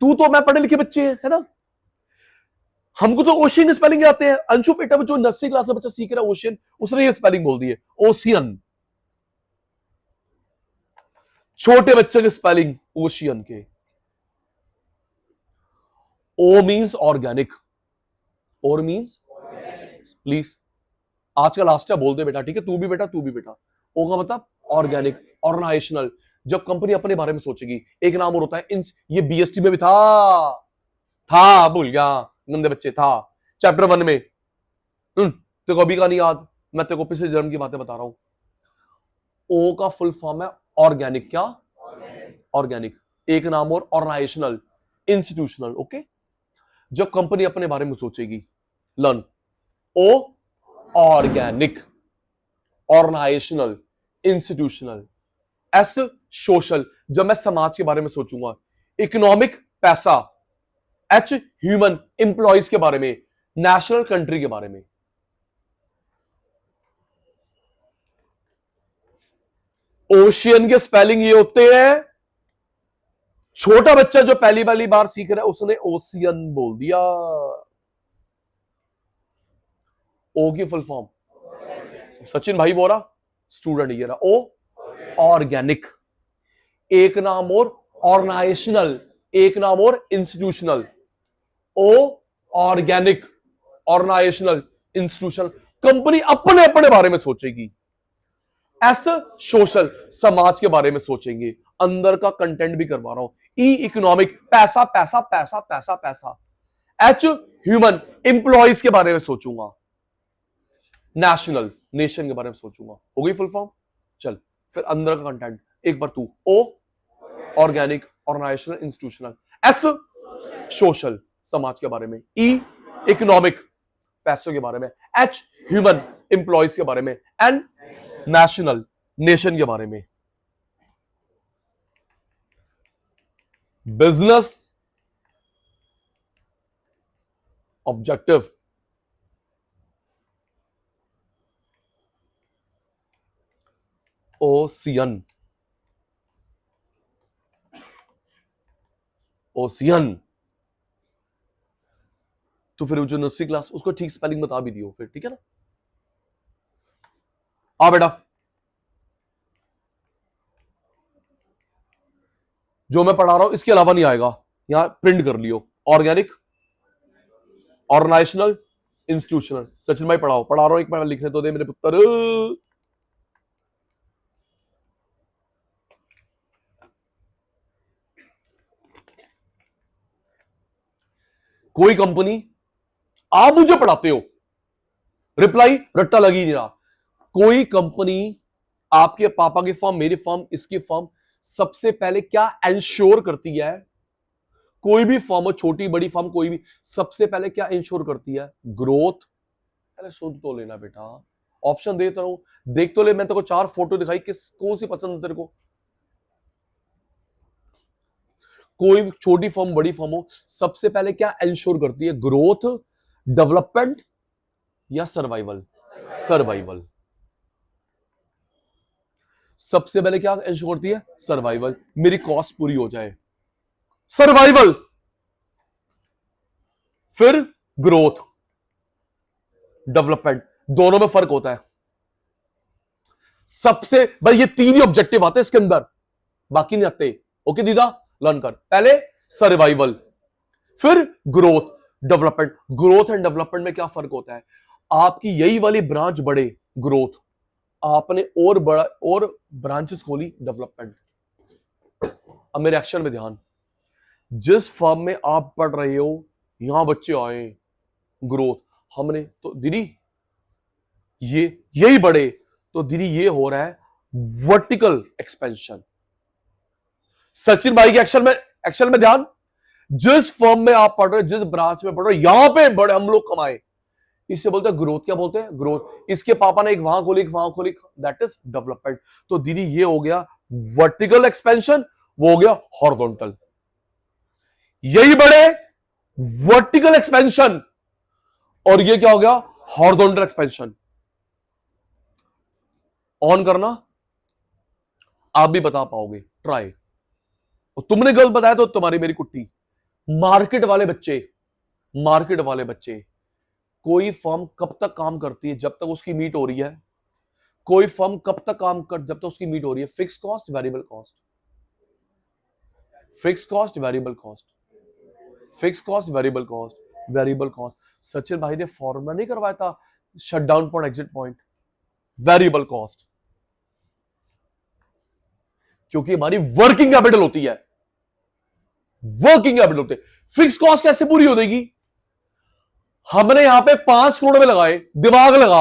तू तो मैं पढ़े लिखे बच्चे है ना, हमको तो ओशियन के स्पेलिंग आते हैं। अंशु बेटा जो नर्सरी क्लास का बच्चा सीख रहा है ओशियन, उसने ये स्पेलिंग बोल दी है ओशियन। छोटे बच्चे के स्पेलिंग ओशियन के। ओ मीन्स ऑर्गेनिक, और मीन्स प्लीज, आज का लास्ट है, बोल दे बेटा, ठीक है? तू भी बेटा, तू भी बेटा। ओ का मतलब ऑर्गेनिक, ऑर्गेनाइजेशनल। जब कंपनी अपने बारे में सोचेगी, एक नाम और होता है, ये बीएसटी में भी था भूल गया, गंदे बच्चे, था चैप्टर 1 में। तेरे को अभी का नहीं याद, मैं तेरे को पिछले जन्म की बातें बता रहा हूं। ओ का फुल फॉर्म है ऑर्गेनिक, क्या? ऑर्गेनिक। एक नाम और ऑर्गेनाइजेशनल, इंस्टीट्यूशनल। ओके, जब कंपनी अपने बारे में सोचेगी, learn. O organic, organisational, institutional. S social, जब मैं समाज के बारे में सोचूंगा, इकोनॉमिक पैसा, एच ह्यूमन एम्प्लॉइज के बारे में, नेशनल कंट्री के बारे में। ओशियन के स्पेलिंग ये होते हैं, छोटा बच्चा जो पहली पहली बार सीख रहा है उसने ओशियन बोल दिया। ओ की फुल फॉर्म, सचिन भाई बोल रहा, स्टूडेंट ये रहा, ओ ऑर्गेनिक, एक नाम और ऑर्गेनाइजेशनल, एक नाम और इंस्टीट्यूशनल। ओ ऑर्गेनिक, ऑर्गेनाइजेशनल, इंस्टीट्यूशनल। कंपनी अपने अपने बारे में सोचेगी। एस सोशल, समाज के बारे में सोचेंगे। अंदर का कंटेंट भी करवा रहा हूं। ई इकोनॉमिक, पैसा पैसा पैसा पैसा पैसा। एच ह्यूमन, एम्प्लॉइज के बारे में सोचूंगा। नेशनल, नेशन के बारे में सोचूंगा। हो गई फुल फॉर्म। चल फिर अंदर का कंटेंट एक बार तू। O organic, organisational, institutional. S social, समाज के बारे में। ई इकोनॉमिक, पैसों के बारे में। एच ह्यूमन, एम्प्लॉइज के बारे में। एन नेशनल, नेशन के बारे में। Business objective, ocean, ocean. तो फिर जो नर्सरी क्लास उसको ठीक स्पेलिंग बता भी दियो फिर, ठीक है ना। आ बेटा, जो मैं पढ़ा रहा हूं इसके अलावा नहीं आएगा, यहां प्रिंट कर लियो। Organic, organisational, institutional. सचिन भाई पढ़ाओ, पढ़ा रहा हूं, एक बार लिखने तो दे मेरे पुत्र। कोई कंपनी, आप मुझे पढ़ाते हो, रिप्लाई रट्टा लग ही नहीं रहा। कोई कंपनी, आपके पापा की फर्म, मेरी फर्म, इसकी फर्म, सबसे पहले क्या इंश्योर करती है? कोई भी फर्म हो, छोटी बड़ी फर्म कोई भी, सबसे पहले क्या इंश्योर करती है? ग्रोथ। अरे सुन तो लेना बेटा, ऑप्शन देता हूं, देख तो ले। मैं तेरे को 4 फोटो दिखाई, किस कौन सी पसंद है तेरे को? कोई छोटी फर्म बड़ी फर्म हो, सबसे पहले क्या इंश्योर करती है? ग्रोथ, डेवलपमेंट या सर्वाइवल? सर्वाइवल। सबसे पहले क्या इंश्योर करती है? सर्वाइवल। मेरी कॉस्ट पूरी हो जाए, सर्वाइवल। फिर ग्रोथ, डेवलपमेंट। दोनों में फर्क होता है। सबसे भाई ये 3 ही ऑब्जेक्टिव आते हैं इसके अंदर, बाकी नहीं आते। ओके दीदा, लर्न कर। पहले सर्वाइवल, फिर growth, development. Growth and development में क्या फर्क होता है? आपकी यही वाली ब्रांच बढ़े, ग्रोथ। आपने और बड़ा और ब्रांचेस खोली, डेवलपमेंट। अब मेरे एक्शन में ध्यान। जिस फर्म में आप पढ़ रहे हो, यहां बच्चे आए, ग्रोथ। हमने तो दीदी ये यही बढ़े, तो दीदी ये हो रहा है वर्टिकल एक्सपेंशन। सचिन भाई के एक्शन में ध्यान। जिस फर्म में आप पढ़ रहे हो, जिस ब्रांच में पढ़ रहे हो, यहां पे बड़े हम लोग कमाए, इससे बोलते हैं ग्रोथ। क्या बोलते हैं? ग्रोथ। इसके पापा ने एक वहां खोली, एक वहां खोली, दैट इज डेवलपमेंट। तो दीदी ये हो गया वर्टिकल एक्सपेंशन, वो हो गया हॉरिजॉन्टल। यही बढ़े, वर्टिकल एक्सपेंशन, और ये क्या हो गया? Horizontal expansion. ऑन करना, आप भी बता पाओगे, ट्राई। और तुमने गलत बताया तो तुम्हारी मेरी कुट्टी। मार्केट वाले बच्चे, मार्केट वाले बच्चे, कोई फर्म कब तक काम करती है? जब तक उसकी मीट हो रही है। कोई फर्म कब तक काम कर, जब तक उसकी मीट हो रही है। Fix cost, variable cost, fix cost, variable cost, fix cost, variable cost, variable cost. Sachin भाई ने फॉर्मूला नहीं करवाया था, shut down point, exit point, variable cost. क्योंकि हमारी वर्किंग कैपिटल होती है, वर्किंग कैपिटल होती है। फिक्स कॉस्ट कैसे पूरी हो जाएगी? हमने यहां पे 5 करोड़ में लगाए, दिमाग लगा,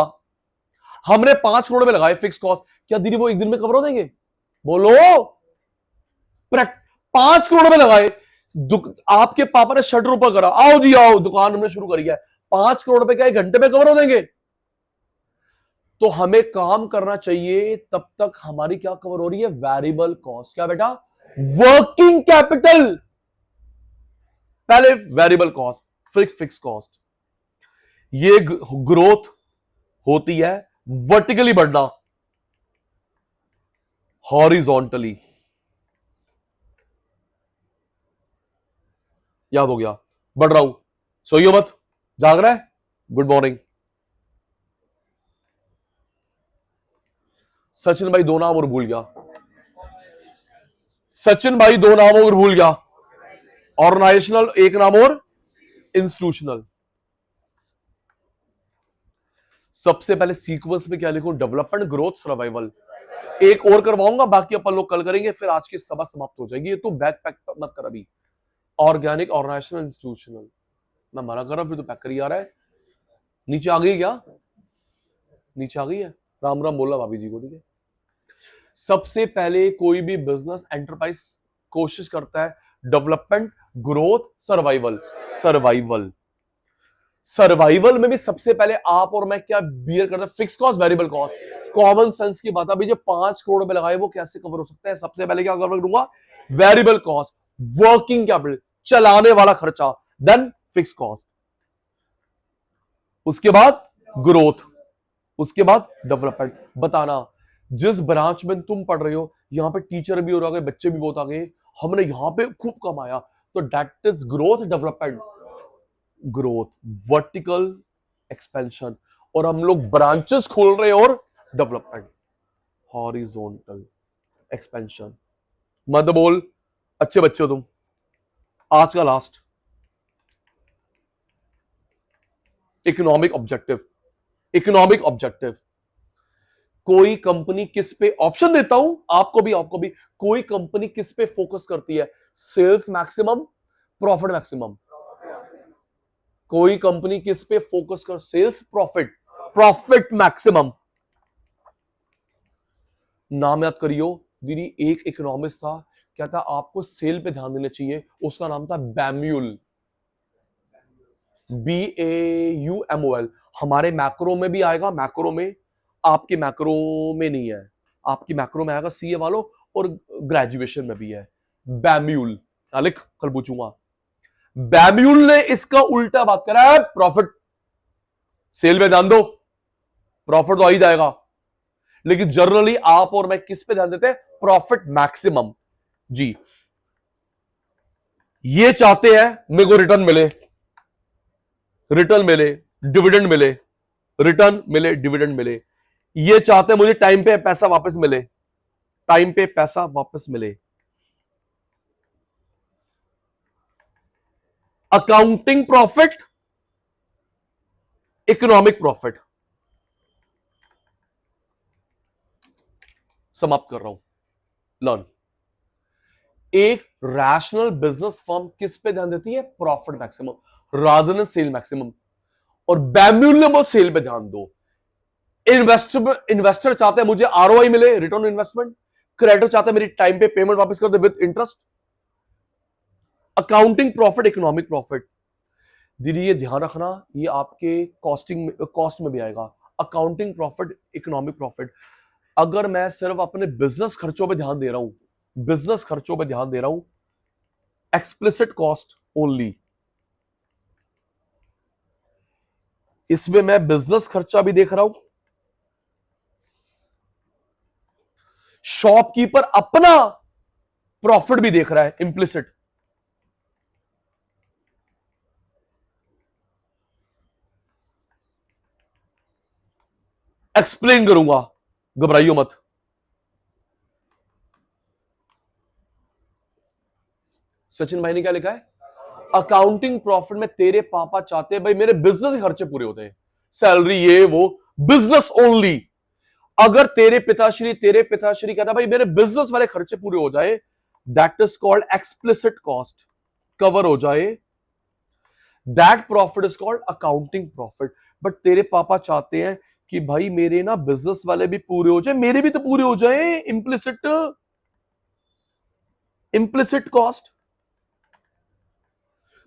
हमने 5 करोड़ में लगाए फिक्स कॉस्ट। क्या दीदी वो एक दिन में कवर हो देंगे? बोलो। 5 करोड़ में लगाए, आपके पापा ने शटर ऊपर करा, आओ जी आओ, दुकान हमने शुरू करी है। 5 करोड़ पे क्या 1 घंटे में कवर हो देंगे? तो हमें काम करना चाहिए तब तक हमारी क्या कवर हो रही है? Variable cost. क्या बेटा? Working capital. पहले वेरिएबल कॉस्ट फिर फिक्स कॉस्ट। ये ग्रोथ होती है वर्टिकली बढ़ना, हॉरिजॉन्टली। याद हो गया, बढ़ रहा हूं, सोइयो मत, जाग रहा है। Good morning. सचिन भाई दो नाम और भूल गया, सचिन भाई दो नाम और भूल गया, ऑर्गेनाइजेशनल एक नाम और इंस्टीट्यूशनल। सबसे पहले सीक्वेंस में क्या लिखूं? Development, growth, survival. एक और करवाऊंगा, बाकी अपन लोग कल करेंगे, फिर आज की सभा समाप्त हो जाएगी। ये तो बैक पैक मत कर अभी। Organic, organisational, institutional. मैं मना कर रहा हूं, फिर तो पैक करी आ रहा है। नीचे आ गई क्या? नीचे आ गई है। राम राम बोला भाभी जी को, ठीक है। सबसे पहले कोई भी बिजनेस एंटरप्राइज कोशिश करता है development, growth, survival. Survival, survival में भी सबसे पहले आप और मैं क्या बियर करते हैं? Fix cost, variable cost. Common sense की बात, अभी जो 5 करोड़ रुपए लगाए वो कैसे कवर हो सकता है? सबसे पहले क्या कवर करूंगा? वेरिएबल कॉस्ट, वर्किंग कैपिटल, चलाने वाला खर्चा, देन फिक्स कॉस्ट, उसके बाद ग्रोथ, उसके बाद डेवलपमेंट। बताना जिस ब्रांच में तुम पढ़ रहे हो, यहां पे टीचर भी हो रहा है, बच्चे भी बहुत आ गए, हमने यहां पे खूब कमाया, तो that is growth, development. Growth, vertical expansion, और हम लोग ब्रांचेस खोल रहे हैं, और डेवलपमेंट, हॉरिजॉन्टल एक्सपेंशन। मत बोल, अच्छे बच्चे हो तुम। आज का last, economic objective. Economic objective, कोई कंपनी किस पे, ऑप्शन देता हूं आपको भी, कोई कंपनी किस पे फोकस करती है? Sales maximum, profit maximum. कोई कंपनी किस पे फोकस कर? Sales, profit, profit maximum. नाम याद करियो दीदी, एक इकोनॉमिस्ट था, क्या था? आपको सेल पे ध्यान देना चाहिए, उसका नाम था बैम्यूल, BAUMOL। हमारे मैक्रो में भी आएगा, मैक्रो में, आपके मैक्रो में नहीं है, आपकी मैक्रो में आएगा CA वालों, और ग्रेजुएशन में भी है बैम्यूल। लिख, कल पूछूंगा। बैम्यूल ने इसका उल्टा बात करा है, प्रॉफिट। सेल पे ध्यान दो, प्रॉफिट तो आ ही जाएगा, लेकिन जनरली आप और मैं किस पे ध्यान देते हैं? प्रॉफिट मैक्सिमम जी। ये चाहते हैं मेरे को रिटर्न मिले, रिटर्न मिले, डिविडेंड मिले, रिटर्न मिले, डिविडेंड मिले। ये चाहते हैं मुझे टाइम पे पैसा वापस मिले, टाइम पे पैसा वापस मिले। Accounting profit, economic profit. समाप्त कर रहा हूं, लर्न। एक रैशनल बिजनेस फर्म किस पे ध्यान देती है? Profit maximum rather than sale maximum. और बैम्यूल ने वो सेल पे ध्यान दो। इन्वेस्टर चाहते हैं मुझे ROI मिले, रिटर्न इन्वेस्टमेंट। क्रेडिटर चाहते हैं मेरी टाइम पे पेमेंट वापस कर दे with interest. Accounting profit, economic profit. दीदी ये ध्यान रखना, ये आपके कॉस्ट में भी आएगा। Accounting profit, economic profit. अगर मैं सिर्फ अपने बिजनेस खर्चों पे ध्यान दे रहा हूं, बिजनेस खर्चों पे ध्यान दे रहा हूं, एक्सप्लिसिट कॉस्ट ओनली, इसमें मैं बिजनेस खर्चा भी देख रहा हूं, शॉपकीपर अपना प्रॉफिट भी देख रहा है, इंप्लिसिट। एक्सप्लेन करूंगा, घबराइयो मत। सचिन भाई ने क्या लिखा है? अकाउंटिंग प्रॉफिट में तेरे पापा चाहते हैं भाई मेरे बिजनेस के खर्चे पूरे होते हैं, सैलरी ये वो, बिजनेस ओनली। अगर तेरे पिताश्री कहता भाई मेरे बिजनेस वाले खर्चे पूरे हो जाए, that is called explicit cost, cover हो जाए, that profit is called accounting profit. But तेरे पापा चाहते हैं कि भाई मेरे ना बिजनेस वाले भी पूरे हो जाए, मेरे भी तो पूरे हो जाए, इंप्लिसिट कॉस्ट।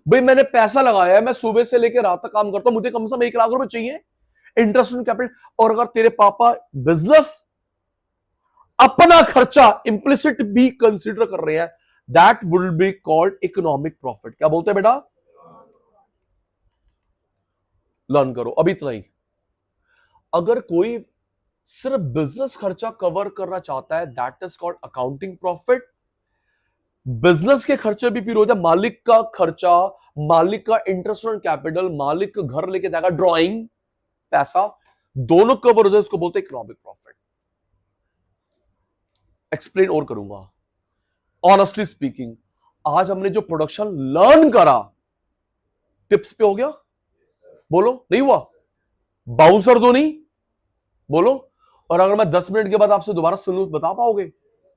भाई मैंने पैसा लगाया है, मैं सुबह से लेकर रात तक काम करता हूं, मुझे कम से कम 1 लाख रुपए चाहिए इंटरेस्ट ऑन कैपिटल। और अगर तेरे पापा बिजनेस अपना खर्चा इंप्लिसिट भी कंसीडर कर रहे हैं, that will be called economic profit. क्या बोलते हैं बेटा? लर्न करो, अभी इतना ही। अगर कोई सिर्फ बिजनेस खर्चा कवर करना चाहता है, that is called accounting profit. Business के खर्चे भी फिर हो जाए, मालिक का खर्चा, मालिक का इंटरेस्ट ऑन कैपिटल, मालिक घर लेके जाएगा, ड्रॉइंग, पैसा, दोनों कवर हो जाए, उसको बोलते हैं इकोनॉमिक प्रॉफिट। एक्सप्लेन और करूंगा। ऑनेस्टली स्पीकिंग, आज हमने जो प्रोडक्शन लर्न करा, टिप्स पे हो गया? बोलो, नहीं हुआ? बाउंसर तो नहीं? बोलो। और अगर मैं 10 मिनट के बाद आपसे दोबारा सुनूं, बता पाओगे?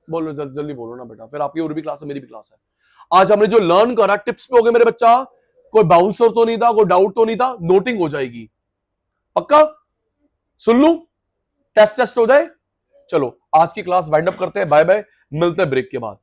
बोलो, जल्दी बोलो ना बेटा, फिर आपकी और भी क्लास है, मेरी भी क्लास है। आज हमने जो लर्न करा, टिप्स पे हो गए मेरे बच्चा? कोई बाउंसर तो नहीं था, कोई डाउट तो नहीं था? नोटिंग हो जाएगी, पक्का? सुन लूं, टेस्ट हो जाए। चलो आज की क्लास वाइंड अप करते हैं, बाय बाय, मिलते हैं ब्रेक के बाद।